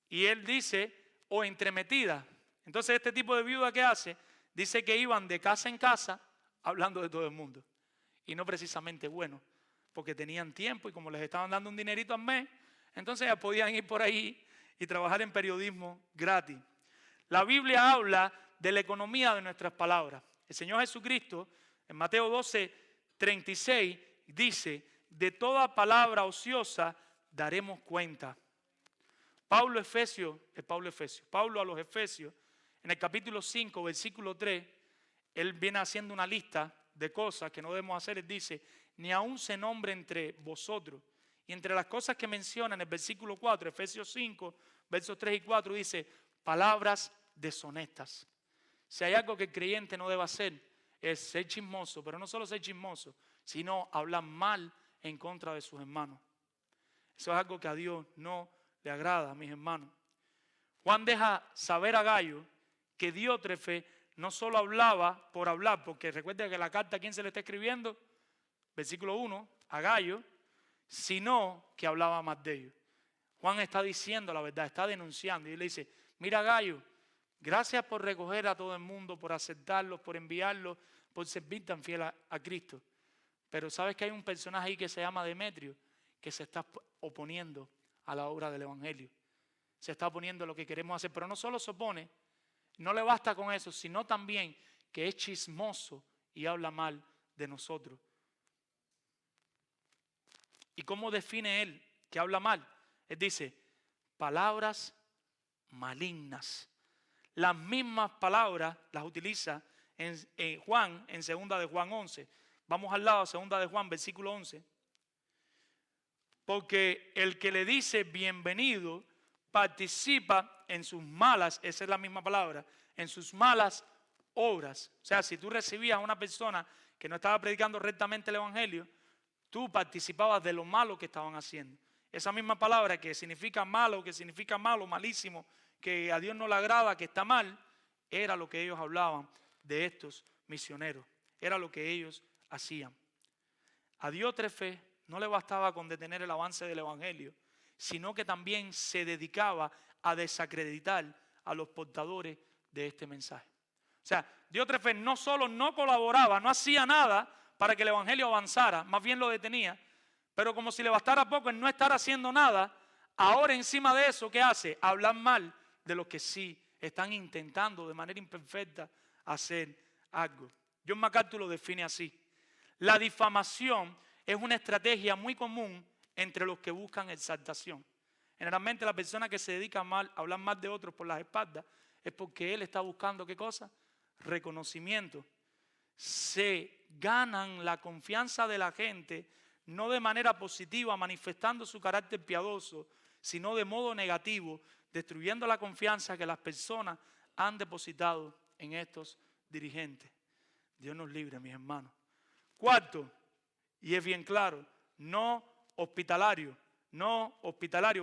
Y él dice, o entremetidas. Entonces este tipo de viuda, ¿qué hace? Dice que iban de casa en casa hablando de todo el mundo. Y no precisamente bueno, porque tenían tiempo y como les estaban dando un dinerito al mes, entonces ya podían ir por ahí y trabajar en periodismo gratis. La Biblia habla de la economía de nuestras palabras. El Señor Jesucristo, en Mateo 12:36, dice, de toda palabra ociosa daremos cuenta. Pablo a los Efesios, en el capítulo 5, versículo 3, él viene haciendo una lista de cosas que no debemos hacer. Él dice, ni aún se nombre entre vosotros. Y entre las cosas que menciona en el versículo 4, Efesios 5, versos 3 y 4, dice, palabras deshonestas. Si hay algo que el creyente no debe hacer, es ser chismoso, pero no solo ser chismoso, sino hablar mal en contra de sus hermanos. Eso es algo que a Dios no le agrada, mis hermanos. Juan deja saber a Gayo que Diótrefe no solo hablaba por hablar, porque recuerda que la carta a quién se le está escribiendo, versículo 1, a Gayo, sino que hablaba más de ellos. Juan está diciendo la verdad, está denunciando, y él le dice, mira Gayo, gracias por recoger a todo el mundo, por aceptarlos, por enviarlos, por servir tan fiel a Cristo. Pero sabes que hay un personaje ahí que se llama Demetrio, que se está oponiendo a la obra del Evangelio. Se está oponiendo a lo que queremos hacer, pero no solo se opone, no le basta con eso, sino también que es chismoso y habla mal de nosotros. ¿Y cómo define él que habla mal? Él dice, palabras malignas. Las mismas palabras las utiliza en Juan, en 2 de Juan 11. Vamos al lado, segunda de Juan, versículo 11. Porque el que le dice bienvenido participa en sus malas, esa es la misma palabra, en sus malas obras. O sea, si tú recibías a una persona que no estaba predicando rectamente el evangelio, tú participabas de lo malo que estaban haciendo. Esa misma palabra que significa malo, malísimo, que a Dios no le agrada, que está mal, era lo que ellos hablaban de estos misioneros. Era lo que ellos hacían. A Diótrefe no le bastaba con detener el avance del evangelio, sino que también se dedicaba a desacreditar a los portadores de este mensaje. O sea, Diótrefe no solo no colaboraba, no hacía nada para que el evangelio avanzara, más bien lo detenía, pero como si le bastara poco en no estar haciendo nada, ahora encima de eso, ¿qué hace? Hablar mal de los que sí están intentando de manera imperfecta hacer algo. John MacArthur lo define así: la difamación es una estrategia muy común entre los que buscan exaltación. Generalmente la persona que se dedica a hablar mal de otros por las espaldas es porque él está buscando, ¿qué cosa? Reconocimiento. Se ganan la confianza de la gente no de manera positiva, manifestando su carácter piadoso, sino de modo negativo, destruyendo la confianza que las personas han depositado en estos dirigentes. Dios nos libre, mis hermanos. Cuarto, y es bien claro, no hospitalario.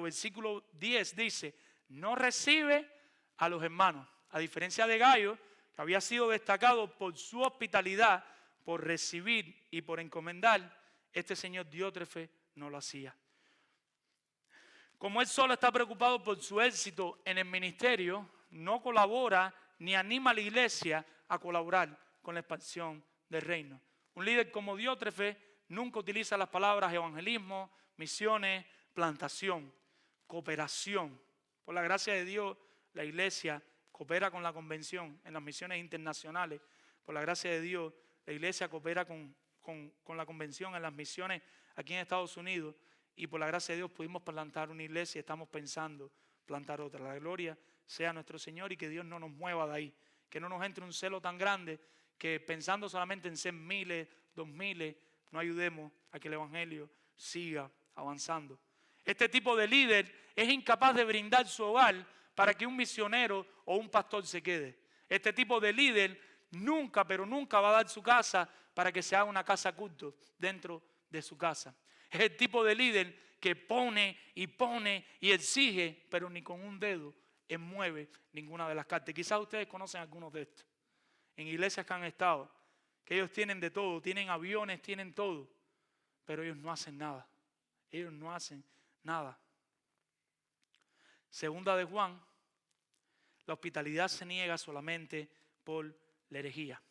Versículo 10 dice, no recibe a los hermanos. A diferencia de Gayo, que había sido destacado por su hospitalidad, por recibir y por encomendar, este señor Diótrefe no lo hacía. Como él solo está preocupado por su éxito en el ministerio, no colabora ni anima a la iglesia a colaborar con la expansión del reino. Un líder como Diótrefe nunca utiliza las palabras evangelismo, misiones, plantación, cooperación. Por la gracia de Dios, la iglesia coopera con la convención en las misiones internacionales. Por la gracia de Dios, la iglesia coopera con la convención en las misiones aquí en Estados Unidos. Y por la gracia de Dios pudimos plantar una iglesia y estamos pensando plantar otra. La gloria sea nuestro Señor y que Dios no nos mueva de ahí. Que no nos entre un celo tan grande que pensando solamente en ser miles, 2000, no ayudemos a que el evangelio siga avanzando. Este tipo de líder es incapaz de brindar su hogar para que un misionero o un pastor se quede. Este tipo de líder nunca, pero nunca va a dar su casa para que se haga una casa culto dentro de su casa. Es el tipo de líder que pone y exige, pero ni con un dedo mueve ninguna de las cartas. Quizás ustedes conocen algunos de estos. En iglesias que han estado, que ellos tienen de todo, tienen aviones, tienen todo, pero ellos no hacen nada. Ellos no hacen nada. Segunda de Juan, la hospitalidad se niega solamente por la herejía.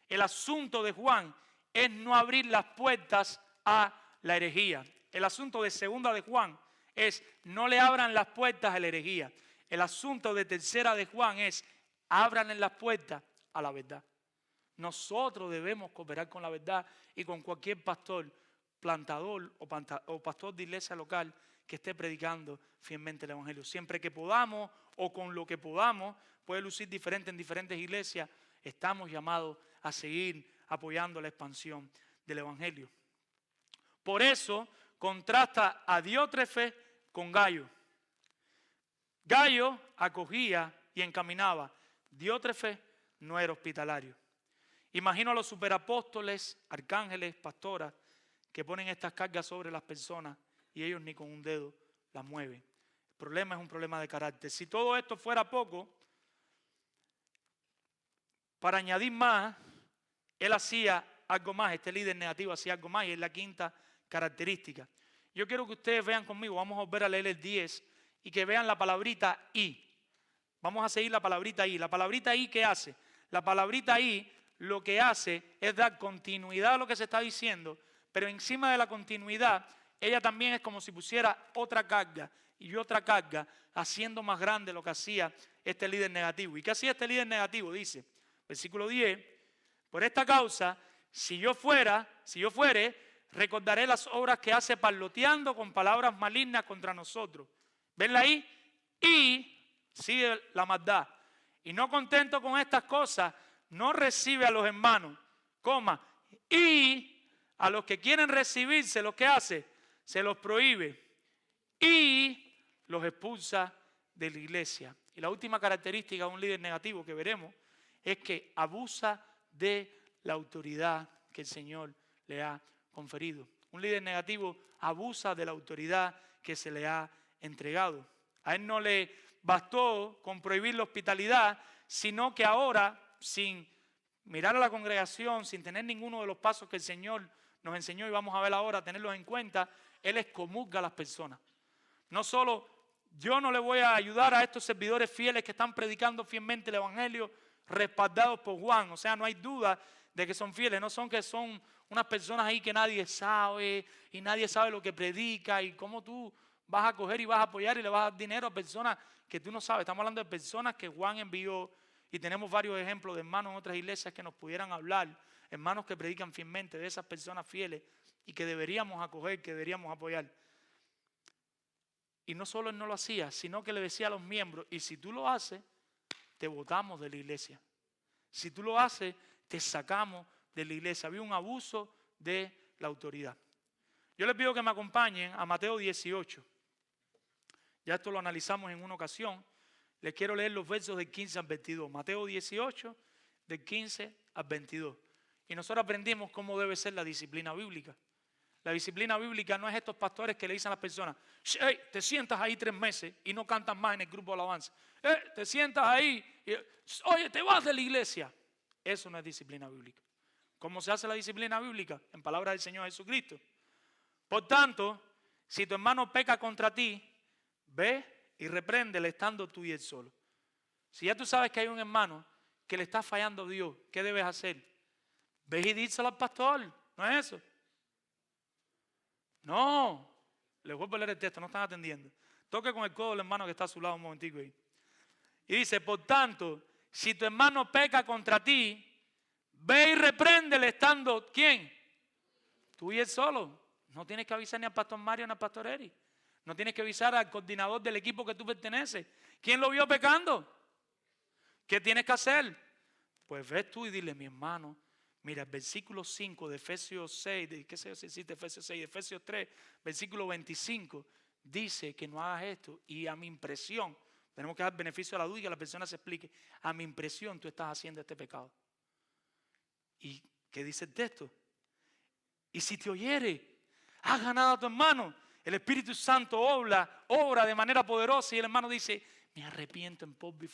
El asunto de Juan es no abrir las puertas a la herejía. El asunto de segunda de Juan es no le abran las puertas a la herejía. El asunto de tercera de Juan es abran las puertas a la verdad. Nosotros debemos cooperar con la verdad y con cualquier pastor, plantador o pastor de iglesia local que esté predicando fielmente el evangelio. Siempre que podamos o con lo que podamos, puede lucir diferente en diferentes iglesias, estamos llamados a seguir apoyando la expansión del evangelio. Por eso contrasta a Diótrefe con Gayo. Gayo acogía y encaminaba. Diótrefe no era hospitalario. Imagino a los superapóstoles, arcángeles, pastoras, que ponen estas cargas sobre las personas y ellos ni con un dedo las mueven. El problema es un problema de carácter. Si todo esto fuera poco, para añadir más, él hacía algo más, este líder negativo hacía algo más y es la quinta característica. Yo quiero que ustedes vean conmigo, vamos a volver a leer el 10 y que vean la palabrita y. Vamos a seguir la palabrita y. La palabrita y, ¿qué hace? La palabrita y lo que hace es dar continuidad a lo que se está diciendo, pero encima de la continuidad, ella también es como si pusiera otra carga y otra carga, haciendo más grande lo que hacía este líder negativo. ¿Y qué hacía este líder negativo? Dice, versículo 10, por esta causa, si yo fuere, recordaré las obras que hace parloteando con palabras malignas contra nosotros. ¿Venla ahí? Y sigue la maldad. Y no contento con estas cosas, no recibe a los hermanos, Y a los que quieren recibirse, ¿lo que hace? Se los prohíbe y los expulsa de la iglesia. Y la última característica de un líder negativo que veremos es que abusa de la autoridad que el Señor le ha conferido. Un líder negativo abusa de la autoridad que se le ha entregado. A él no le bastó con prohibir la hospitalidad, sino que ahora, sin mirar a la congregación, sin tener ninguno de los pasos que el Señor nos enseñó y vamos a ver ahora, tenerlos en cuenta, Él excomulga a las personas. No solo yo no le voy a ayudar a estos servidores fieles que están predicando fielmente el Evangelio, respaldados por Juan, o sea, no hay duda de que son fieles, no son que son unas personas ahí que nadie sabe y nadie sabe lo que predica y cómo tú vas a coger y vas a apoyar y le vas a dar dinero a personas que tú no sabes. Estamos hablando de personas que Juan envió y tenemos varios ejemplos de hermanos en otras iglesias que nos pudieran hablar, hermanos que predican fielmente, de esas personas fieles y que deberíamos acoger, que deberíamos apoyar. Y no solo él no lo hacía, sino que le decía a los miembros, y si tú lo haces, te botamos de la iglesia. Si tú lo haces, te sacamos de la iglesia. Había un abuso de la autoridad. Yo les pido que me acompañen a Mateo 18. Ya esto lo analizamos en una ocasión. Les quiero leer los versos del 15 al 22. Mateo 18, del 15 al 22. Y nosotros aprendimos cómo debe ser la disciplina bíblica. La disciplina bíblica no es estos pastores que le dicen a las personas, hey, te sientas ahí 3 meses y no cantas más en el grupo de alabanza. Te sientas ahí y, oye, te vas de la iglesia. Eso no es disciplina bíblica. ¿Cómo se hace la disciplina bíblica? En palabras del Señor Jesucristo. Por tanto, si tu hermano peca contra ti, ve y repréndele estando tú y él solo. Si ya tú sabes que hay un hermano que le está fallando a Dios, ¿qué debes hacer? Ve y díselo al pastor. ¿No es eso? No. Les vuelvo a leer el texto, no están atendiendo. Toque con el codo del hermano que está a su lado un momentico ahí. Y dice, por tanto, si tu hermano peca contra ti, ve y repréndele estando, ¿quién? Tú y él solo. No tienes que avisar ni al pastor Mario ni al pastor Eric. No tienes que avisar al coordinador del equipo que tú perteneces. ¿Quién lo vio pecando? ¿Qué tienes que hacer? Pues ves tú y dile, mi hermano, mira, el versículo 5 de Efesios 6, ¿qué sé yo si existe Efesios 6? De Efesios 3, versículo 25, dice que no hagas esto. Y a mi impresión, tenemos que dar beneficio a la duda y que la persona se explique. A mi impresión tú estás haciendo este pecado. ¿Y qué dice el texto? Y si te oyere, has ganado a tu hermano. El Espíritu Santo obra de manera poderosa y el hermano dice, me arrepiento en polvo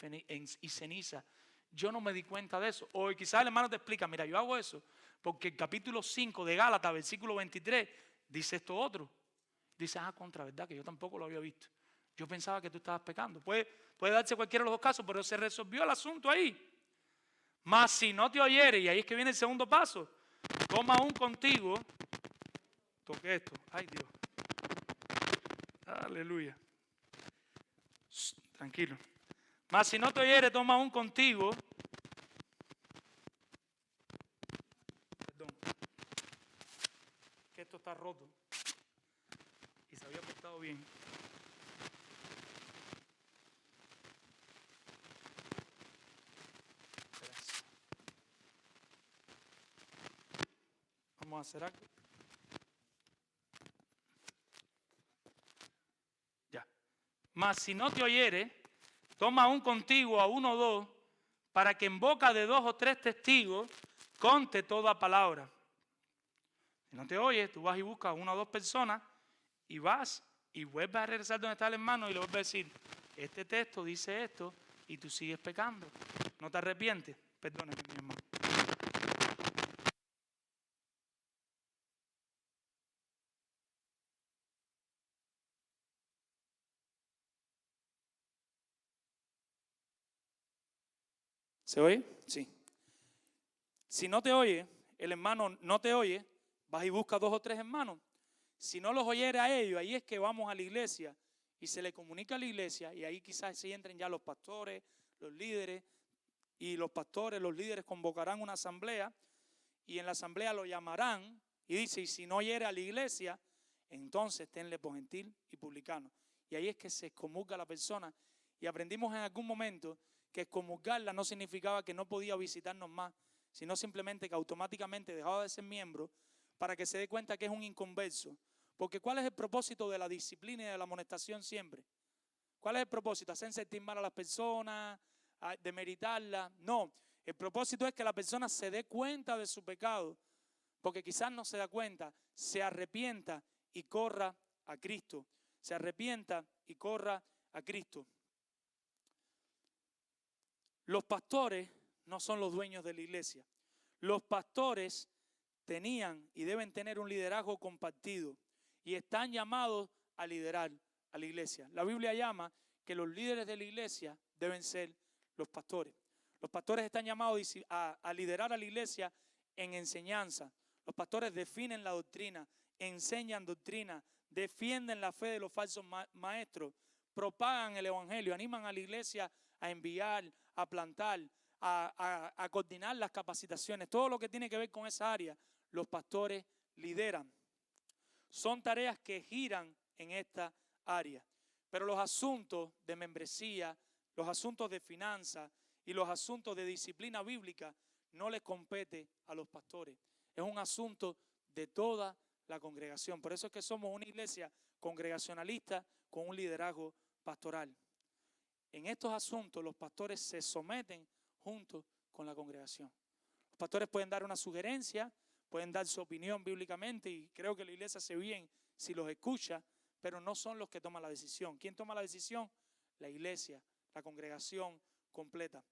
y ceniza. Yo no me di cuenta de eso. O quizás el hermano te explica, mira, yo hago eso porque el capítulo 5 de Gálatas, versículo 23, dice esto otro. Dice, contra verdad, que yo tampoco lo había visto. Yo pensaba que tú estabas pecando. Puede darse cualquiera de los dos casos, pero se resolvió el asunto ahí. Mas si no te oyere, y ahí es que viene el segundo paso, toma un contigo. Toque esto. Ay, Dios. Aleluya. Tranquilo. Mas si no te oyere, toma un contigo. Perdón. Que esto está roto. Y se había portado bien. Gracias. Vamos a hacer algo. Ya. Mas si no te oyere, toma un contigo a 1 o 2, para que en boca de 2 o 3 testigos conte toda palabra. Si no te oyes, tú vas y buscas a 1 o 2 personas y vas y vuelves a regresar donde está el hermano y le vuelves a decir, este texto dice esto y tú sigues pecando. ¿No te arrepientes? Perdóname, mi hermano. ¿Se oye? Sí. Si no te oye, el hermano no te oye, vas y buscas 2 o 3 hermanos. Si no los oyere a ellos, ahí es que vamos a la iglesia y se le comunica a la iglesia y ahí quizás se entren ya los pastores, los líderes, y los pastores, los líderes convocarán una asamblea y en la asamblea lo llamarán y dice, y si no oyere a la iglesia, entonces tenle por gentil y publicano. Y ahí es que se excomulga a la persona. Y aprendimos en algún momento que excomulgarla no significaba que no podía visitarnos más, sino simplemente que automáticamente dejaba de ser miembro para que se dé cuenta que es un inconverso. Porque ¿cuál es el propósito de la disciplina y de la amonestación siempre? ¿Cuál es el propósito? ¿Hacer sentir mal a las personas? ¿Demeritarlas? No, el propósito es que la persona se dé cuenta de su pecado, porque quizás no se da cuenta, se arrepienta y corra a Cristo. Se arrepienta y corra a Cristo. Los pastores no son los dueños de la iglesia. Los pastores tenían y deben tener un liderazgo compartido y están llamados a liderar a la iglesia. La Biblia llama que los líderes de la iglesia deben ser los pastores. Los pastores están llamados a liderar a la iglesia en enseñanza. Los pastores definen la doctrina, enseñan doctrina, defienden la fe de los falsos maestros, propagan el evangelio, animan a la iglesia a enviar, a plantar, a coordinar las capacitaciones. Todo lo que tiene que ver con esa área, los pastores lideran. Son tareas que giran en esta área. Pero los asuntos de membresía, los asuntos de finanzas y los asuntos de disciplina bíblica no les compete a los pastores. Es un asunto de toda la congregación. Por eso es que somos una iglesia congregacionalista con un liderazgo pastoral. En estos asuntos los pastores se someten junto con la congregación. Los pastores pueden dar una sugerencia, pueden dar su opinión bíblicamente y creo que la iglesia hace bien si los escucha, pero no son los que toman la decisión. ¿Quién toma la decisión? La iglesia, la congregación completa.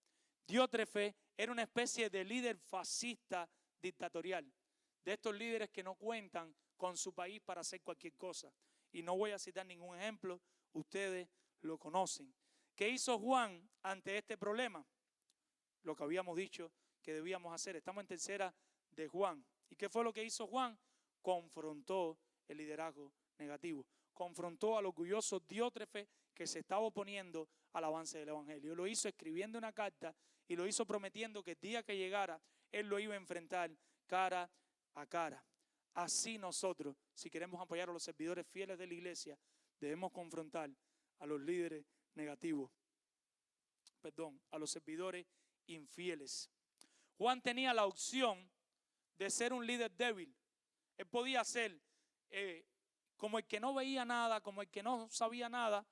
Diótrefe era una especie de líder fascista dictatorial, de estos líderes que no cuentan con su país para hacer cualquier cosa. Y no voy a citar ningún ejemplo, ustedes lo conocen. ¿Qué hizo Juan ante este problema? Lo que habíamos dicho que debíamos hacer. Estamos en tercera de Juan. ¿Y qué fue lo que hizo Juan? Confrontó el liderazgo negativo. Confrontó al orgulloso Diótrefe que se estaba oponiendo al avance del evangelio. Lo hizo escribiendo una carta y lo hizo prometiendo que el día que llegara, él lo iba a enfrentar cara a cara. Así nosotros, si queremos apoyar a los servidores fieles de la iglesia, debemos confrontar a los líderes negativos. A los servidores infieles. Juan tenía la opción de ser un líder débil. Él podía ser como el que no veía nada, como el que no sabía nada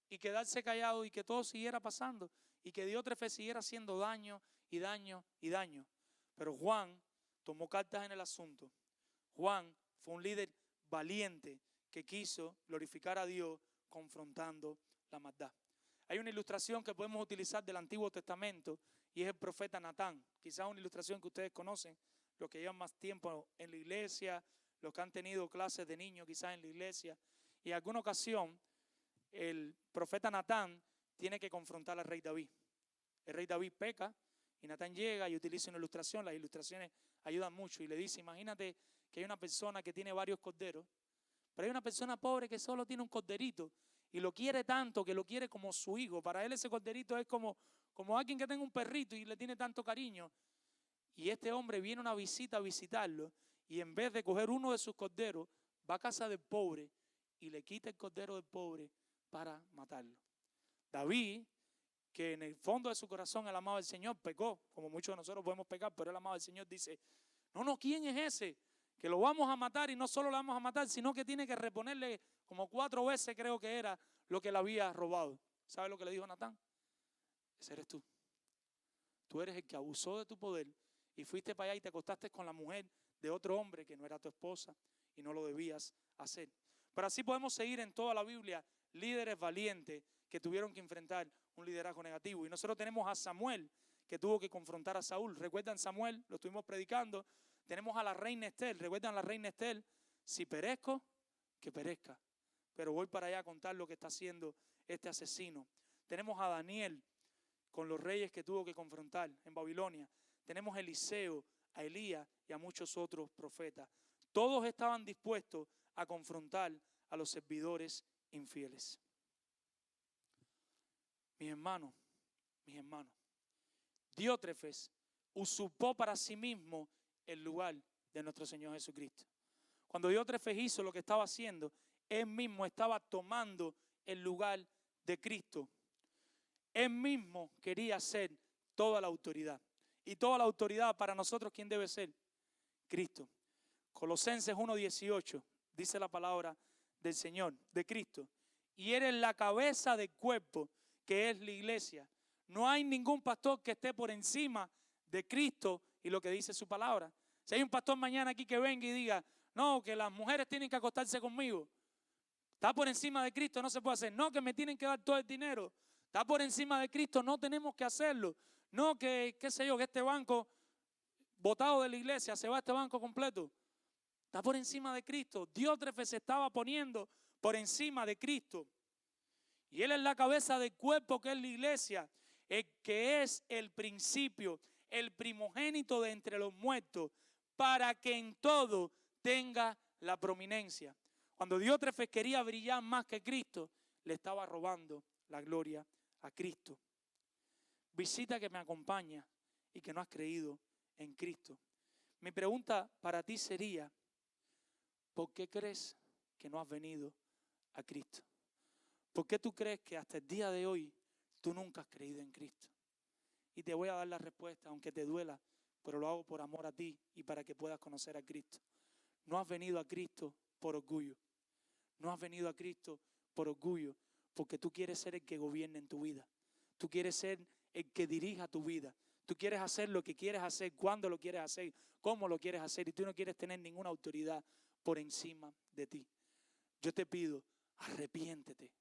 y quedarse callado y que todo siguiera pasando y que Diótrefe siguiera haciendo daño y daño y daño. Pero Juan tomó cartas en el asunto. Juan fue un líder valiente que quiso glorificar a Dios confrontando la maldad. Hay una ilustración que podemos utilizar del Antiguo Testamento y es el profeta Natán. Quizás una ilustración que ustedes conocen, los que llevan más tiempo en la iglesia, los que han tenido clases de niños quizás en la iglesia. Y en alguna ocasión el profeta Natán tiene que confrontar al rey David. El rey David peca y Natán llega y utiliza una ilustración. Las ilustraciones ayudan mucho y le dice, imagínate que hay una persona que tiene varios corderos, pero hay una persona pobre que solo tiene un corderito y lo quiere tanto que lo quiere como su hijo. Para él ese corderito es como alguien que tenga un perrito y le tiene tanto cariño. Y este hombre viene una visita a visitarlo y en vez de coger uno de sus corderos, va a casa del pobre y le quita el cordero del pobre para matarlo. David, que en el fondo de su corazón él amaba al Señor, pecó, como muchos de nosotros podemos pecar, pero él amaba al Señor, dice, no, ¿quién es ese? Que lo vamos a matar y no solo lo vamos a matar, sino que tiene que reponerle como 4 veces, creo que era, lo que le había robado. ¿Sabe lo que le dijo Natán? Ese eres tú. Tú eres el que abusó de tu poder y fuiste para allá y te acostaste con la mujer de otro hombre que no era tu esposa y no lo debías hacer. Pero así podemos seguir en toda la Biblia, líderes valientes que tuvieron que enfrentar un liderazgo negativo. Y nosotros tenemos a Samuel, que tuvo que confrontar a Saúl. ¿Recuerdan Samuel? Lo estuvimos predicando. Tenemos a la reina Estel. ¿Recuerdan a la reina Estel? Si perezco, que perezca. Pero voy para allá a contar lo que está haciendo este asesino. Tenemos a Daniel con los reyes que tuvo que confrontar en Babilonia. Tenemos a Eliseo, a Elías y a muchos otros profetas. Todos estaban dispuestos a confrontar a los servidores infieles. Mis hermanos, Diótrefes usurpó para sí mismo el lugar de nuestro Señor Jesucristo. Cuando Diótrefes hizo lo que estaba haciendo, él mismo estaba tomando el lugar de Cristo. Él mismo quería ser toda la autoridad. y toda la autoridad para nosotros, ¿quién debe ser? Cristo. Colosenses 1:18 dice la palabra del Señor, de Cristo. Y eres la cabeza del cuerpo, que es la iglesia. No hay ningún pastor que esté por encima de Cristo y lo que dice su palabra. Si hay un pastor mañana aquí que venga y diga, no, que las mujeres tienen que acostarse conmigo, está por encima de Cristo, no se puede hacer. No, que me tienen que dar todo el dinero, está por encima de Cristo, no tenemos que hacerlo. No, que qué sé yo, que este banco botado de la iglesia se va a este banco completo. Está por encima de Cristo. Diótrefe se estaba poniendo por encima de Cristo. Y Él es la cabeza del cuerpo, que es la iglesia, el que es el principio, el primogénito de entre los muertos, para que en todo tenga la prominencia. Cuando Diótrefes quería brillar más que Cristo, le estaba robando la gloria a Cristo. Visita que me acompaña y que no has creído en Cristo. Mi pregunta para ti sería, ¿por qué crees que no has venido a Cristo? ¿Por qué tú crees que hasta el día de hoy tú nunca has creído en Cristo? Y te voy a dar la respuesta, aunque te duela, pero lo hago por amor a ti y para que puedas conocer a Cristo. No has venido a Cristo por orgullo. No has venido a Cristo por orgullo, porque tú quieres ser el que gobierne en tu vida. Tú quieres ser el que dirija tu vida. Tú quieres hacer lo que quieres hacer, cuándo lo quieres hacer, cómo lo quieres hacer, y tú no quieres tener ninguna autoridad por encima de ti. Yo te pido, arrepiéntete.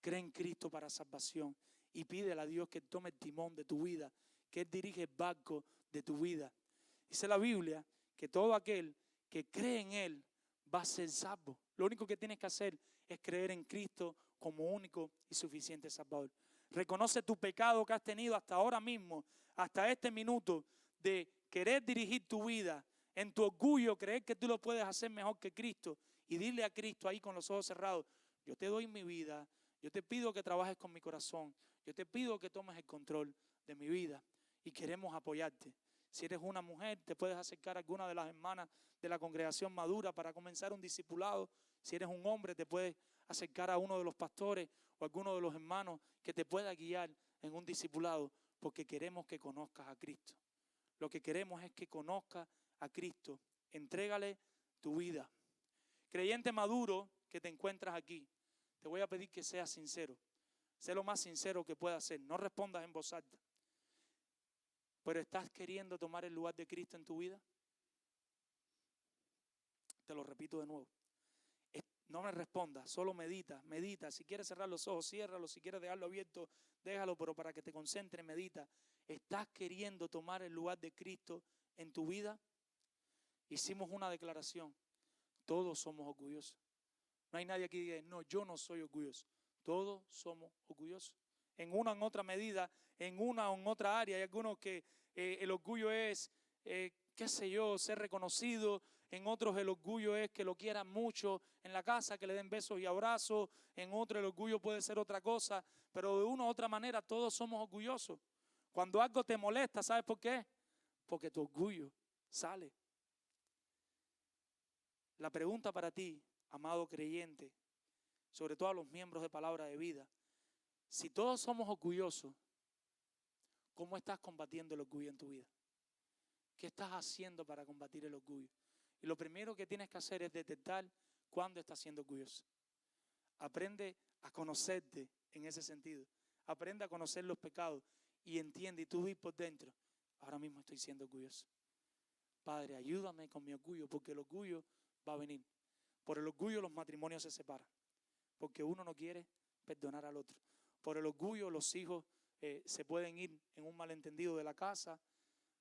Cree en Cristo para salvación y pídele a Dios que tome el timón de tu vida, que Él dirige el barco de tu vida. Dice la Biblia que todo aquel que cree en Él va a ser salvo. Lo único que tienes que hacer es creer en Cristo como único y suficiente Salvador. Reconoce tu pecado que has tenido hasta ahora mismo, hasta este minuto, de querer dirigir tu vida en tu orgullo, creer que tú lo puedes hacer mejor que Cristo, y dile a Cristo ahí con los ojos cerrados, yo te doy mi vida, yo te pido que trabajes con mi corazón, yo te pido que tomes el control de mi vida, y queremos apoyarte. Si eres una mujer, te puedes acercar a alguna de las hermanas de la congregación madura para comenzar un discipulado. Si eres un hombre, te puedes acercar a uno de los pastores o a alguno de los hermanos que te pueda guiar en un discipulado, porque queremos que conozcas a Cristo. Lo que queremos es que conozcas a Cristo. Entrégale tu vida. Creyente maduro que te encuentras aquí, te voy a pedir que seas sincero. Sé lo más sincero que puedas ser. No respondas en voz alta. ¿Pero estás queriendo tomar el lugar de Cristo en tu vida? Te lo repito de nuevo. No me respondas, solo medita, medita. Si quieres cerrar los ojos, ciérralos. Si quieres dejarlo abierto, déjalo, pero para que te concentres, medita. ¿Estás queriendo tomar el lugar de Cristo en tu vida? Hicimos una declaración. Todos somos orgullosos. No hay nadie aquí que diga, no, yo no soy orgulloso. Todos somos orgullosos. En una o en otra medida, en una o en otra área. Hay algunos que el orgullo es, qué sé yo, ser reconocido. En otros el orgullo es que lo quieran mucho en la casa, que le den besos y abrazos. En otro el orgullo puede ser otra cosa. Pero de una u otra manera todos somos orgullosos. Cuando algo te molesta, ¿sabes por qué? Porque tu orgullo sale. La pregunta para ti, amado creyente, sobre todo a los miembros de Palabra de Vida, si todos somos orgullosos, ¿cómo estás combatiendo el orgullo en tu vida? ¿Qué estás haciendo para combatir el orgullo? Y lo primero que tienes que hacer es detectar cuándo estás siendo orgulloso. Aprende a conocerte en ese sentido. Aprende a conocer los pecados y entiende, y tú ves por dentro, ahora mismo estoy siendo orgulloso. Padre, ayúdame con mi orgullo, porque el orgullo va a venir. Por el orgullo los matrimonios se separan, porque uno no quiere perdonar al otro. Por el orgullo los hijos se pueden ir en un malentendido de la casa.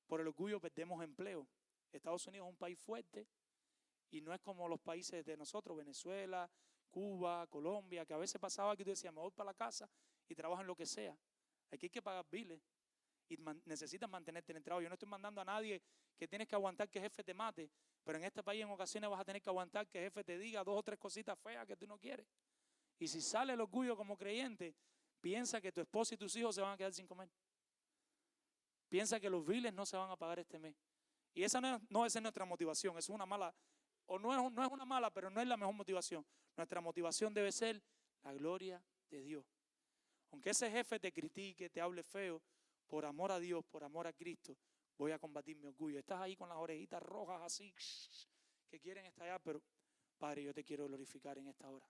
Por el orgullo perdemos empleo. Estados Unidos es un país fuerte y no es como los países de nosotros, Venezuela, Cuba, Colombia, que a veces pasaba que tú decías, me voy para la casa y trabajo en lo que sea. Aquí hay que pagar biles y necesitas mantenerte en el trabajo. Yo no estoy mandando a nadie que tienes que aguantar que el jefe te mate, pero en este país en ocasiones vas a tener que aguantar que el jefe te diga 2 o 3 cositas feas que tú no quieres. Y si sale el orgullo como creyente, piensa que tu esposa y tus hijos se van a quedar sin comer. Piensa que los biles no se van a pagar este mes. Y esa no es nuestra motivación, es una mala, o no es una mala, pero no es la mejor motivación. Nuestra motivación debe ser la gloria de Dios. Aunque ese jefe te critique, te hable feo, por amor a Dios, por amor a Cristo, voy a combatir mi orgullo. Estás ahí con las orejitas rojas así, que quieren estallar, pero Padre, yo te quiero glorificar en esta hora.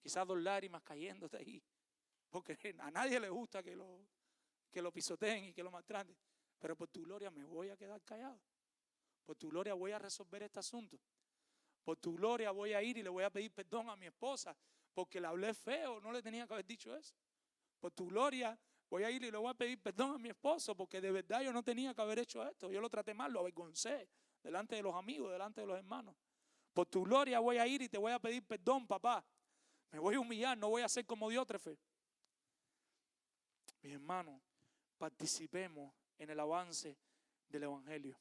Quizás 2 lágrimas cayéndote ahí, porque a nadie le gusta que lo pisoteen y que lo maltraten, pero por tu gloria me voy a quedar callado. Por tu gloria voy a resolver este asunto. Por tu gloria voy a ir y le voy a pedir perdón a mi esposa porque le hablé feo, no le tenía que haber dicho eso. Por tu gloria voy a ir y le voy a pedir perdón a mi esposo porque de verdad yo no tenía que haber hecho esto. Yo lo traté mal, lo avergoncé delante de los amigos, delante de los hermanos. Por tu gloria voy a ir y te voy a pedir perdón, papá. Me voy a humillar, no voy a ser como Diótrefe. Mis hermanos, participemos en el avance del evangelio.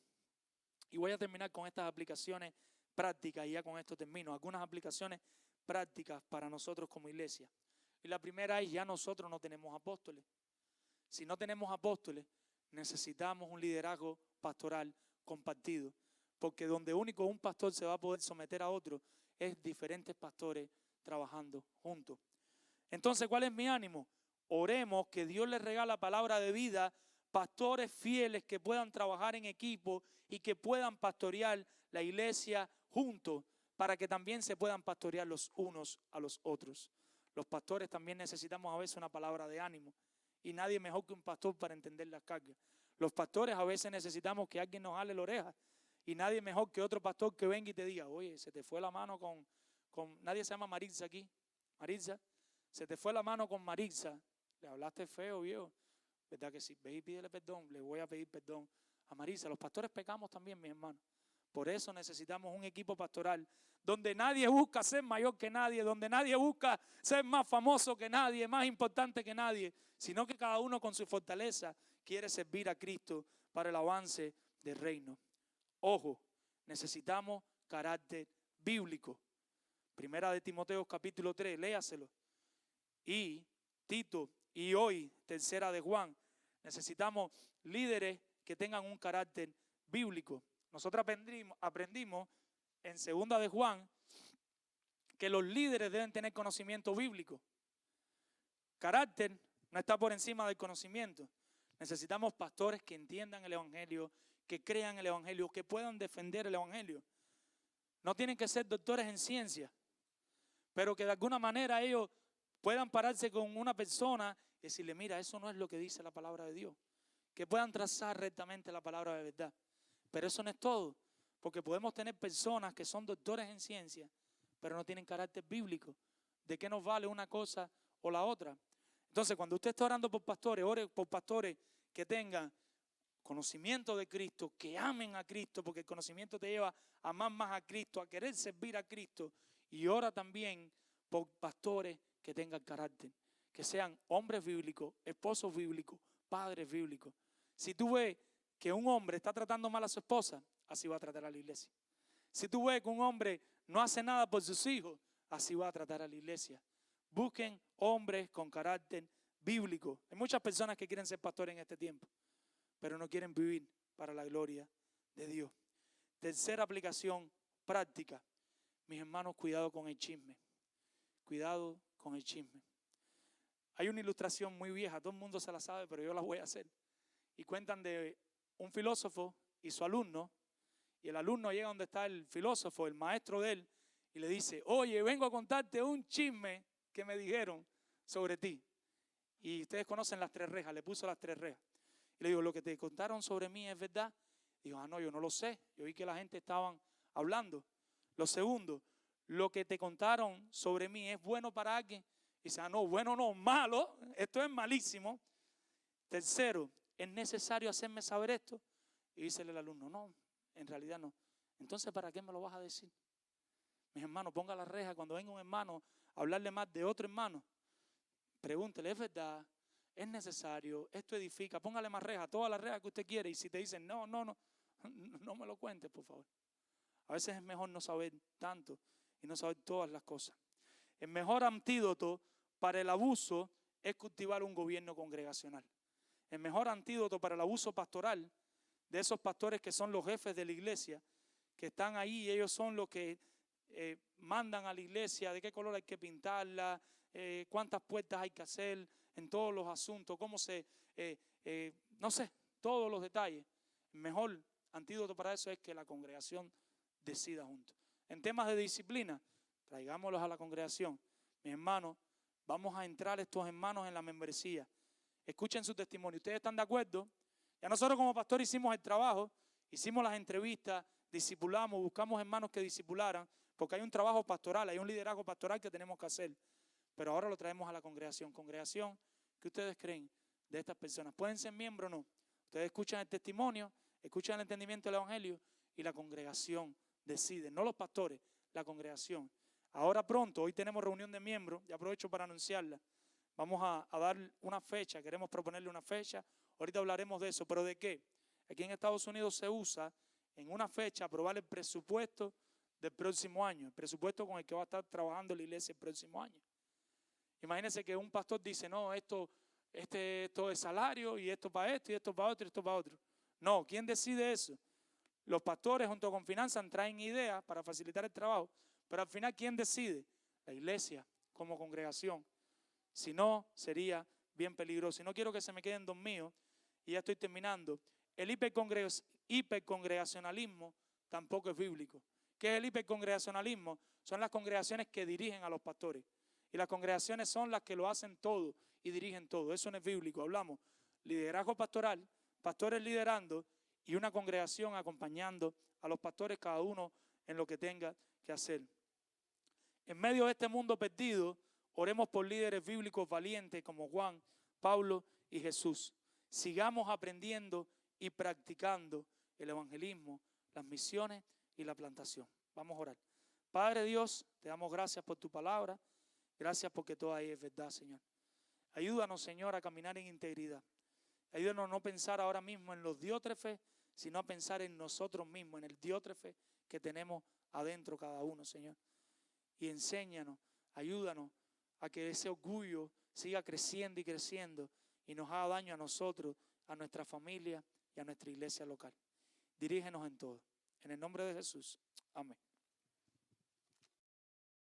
Y voy a terminar con estas aplicaciones prácticas y ya con esto termino. Algunas aplicaciones prácticas para nosotros como iglesia. Y la primera es, ya nosotros no tenemos apóstoles. Si no tenemos apóstoles, necesitamos un liderazgo pastoral compartido. Porque donde único un pastor se va a poder someter a otro es diferentes pastores trabajando juntos. Entonces, ¿cuál es mi ánimo? Oremos que Dios les regala palabra de vida, pastores fieles que puedan trabajar en equipo y que puedan pastorear la iglesia juntos para que también se puedan pastorear los unos a los otros. Los pastores también necesitamos a veces una palabra de ánimo y nadie mejor que un pastor para entender las cargas. Los pastores a veces necesitamos que alguien nos jale la oreja y nadie mejor que otro pastor que venga y te diga, oye, se te fue la mano con nadie se llama Maritza aquí. Maritza, se te fue la mano con Maritza. Le hablaste feo, viejo. ¿Verdad que sí? Ve y pídele perdón. Le voy a pedir perdón a Maritza. Los pastores pecamos también, mis hermanos. Por eso necesitamos un equipo pastoral donde nadie busca ser mayor que nadie, donde nadie busca ser más famoso que nadie, más importante que nadie, sino que cada uno con su fortaleza quiere servir a Cristo para el avance del reino. Ojo, necesitamos carácter bíblico. Primera de Timoteo capítulo 3, léaselo. Y Tito, y hoy, tercera de Juan, necesitamos líderes que tengan un carácter bíblico. Nosotros aprendimos en segunda de Juan que los líderes deben tener conocimiento bíblico. Carácter no está por encima del conocimiento. Necesitamos pastores que entiendan el evangelio, que crean el evangelio, que puedan defender el evangelio. No tienen que ser doctores en ciencia, pero que de alguna manera ellos puedan pararse con una persona y decirle, mira, eso no es lo que dice la palabra de Dios. Que puedan trazar rectamente la palabra de verdad. Pero eso no es todo, porque podemos tener personas que son doctores en ciencia, pero no tienen carácter bíblico. ¿De qué nos vale una cosa o la otra? Entonces, cuando usted está orando por pastores, ore por pastores que tengan conocimiento de Cristo, que amen a Cristo, porque el conocimiento te lleva a amar más a Cristo, a querer servir a Cristo. Y ora también por pastores que tengan carácter, que sean hombres bíblicos, esposos bíblicos, padres bíblicos. Si tú ves que un hombre está tratando mal a su esposa, así va a tratar a la iglesia. Si tú ves que un hombre no hace nada por sus hijos, así va a tratar a la iglesia. Busquen hombres con carácter bíblico. Hay muchas personas que quieren ser pastores en este tiempo, pero no quieren vivir para la gloria de Dios. Tercera aplicación práctica. Mis hermanos, cuidado con el chisme. Cuidado con el chisme. Hay una ilustración muy vieja, todo el mundo se la sabe, pero yo la voy a hacer. Y cuentan de un filósofo y su alumno, y el alumno llega donde está el filósofo, el maestro de él, y le dice, oye, vengo a contarte un chisme que me dijeron sobre ti. Y ustedes conocen las 3 rejas, le puso las 3 rejas. Y le digo, ¿lo que te contaron sobre mí es verdad? Digo, no, yo no lo sé, yo vi que la gente estaban hablando. Lo segundo, lo que te contaron sobre mí es bueno para alguien. Y dice, no, bueno no, malo, esto es malísimo. Tercero, ¿es necesario hacerme saber esto? Y dice el alumno, no, en realidad no. Entonces, ¿para qué me lo vas a decir? Mis hermanos, ponga la reja cuando venga un hermano a hablarle más de otro hermano. Pregúntele, ¿es verdad? ¿Es necesario? ¿Esto edifica? Póngale más reja, todas las rejas que usted quiere. Y si te dicen, no me lo cuentes, por favor. A veces es mejor no saber tanto y no saber todas las cosas. El mejor antídoto para el abuso es cultivar un gobierno congregacional. El mejor antídoto para el abuso pastoral de esos pastores que son los jefes de la iglesia, que están ahí y ellos son los que mandan a la iglesia de qué color hay que pintarla, cuántas puertas hay que hacer en todos los asuntos, cómo no sé, todos los detalles. El mejor antídoto para eso es que la congregación decida juntos. En temas de disciplina, traigámoslos a la congregación. Mis hermanos, vamos a entrar estos hermanos en la membresía. Escuchen su testimonio. ¿Ustedes están de acuerdo? Ya nosotros como pastor hicimos el trabajo, hicimos las entrevistas, discipulamos, buscamos hermanos que discipularan, porque hay un trabajo pastoral, hay un liderazgo pastoral que tenemos que hacer. Pero ahora lo traemos a la congregación. Congregación, ¿qué ustedes creen de estas personas? ¿Pueden ser miembros o no? Ustedes escuchan el testimonio, escuchan el entendimiento del evangelio y la congregación decide, no los pastores, la congregación. Ahora pronto, hoy tenemos reunión de miembros, y aprovecho para anunciarla. Vamos a dar una fecha, queremos proponerle una fecha. Ahorita hablaremos de eso, pero ¿de qué? Aquí en Estados Unidos se usa en una fecha aprobar el presupuesto del próximo año, el presupuesto con el que va a estar trabajando la iglesia el próximo año. Imagínense que un pastor dice, no, esto es salario, y esto para esto, y esto para otro, y esto para otro. No, ¿quién decide eso? Los pastores junto con finanzas traen ideas para facilitar el trabajo, pero al final, ¿quién decide? La iglesia como congregación. Si no, sería bien peligroso. Y no quiero que se me queden dormidos, y ya estoy terminando. El hipercongregacionalismo tampoco es bíblico. ¿Qué es el hipercongregacionalismo? Son las congregaciones que dirigen a los pastores. Y las congregaciones son las que lo hacen todo y dirigen todo. Eso no es bíblico. Hablamos liderazgo pastoral, pastores liderando y una congregación acompañando a los pastores, cada uno en lo que tenga que hacer. En medio de este mundo perdido, oremos por líderes bíblicos valientes como Juan, Pablo y Jesús. Sigamos aprendiendo y practicando el evangelismo, las misiones y la plantación. Vamos a orar. Padre Dios, te damos gracias por tu palabra. Gracias porque todo ahí es verdad, Señor. Ayúdanos, Señor, a caminar en integridad. Ayúdanos a no pensar ahora mismo en los diótrefes, sino a pensar en nosotros mismos, en el diótrefe que tenemos adentro cada uno, Señor. Y enséñanos, ayúdanos a que ese orgullo siga creciendo y creciendo y nos haga daño a nosotros, a nuestra familia y a nuestra iglesia local. Dirígenos en todo. En el nombre de Jesús. Amén.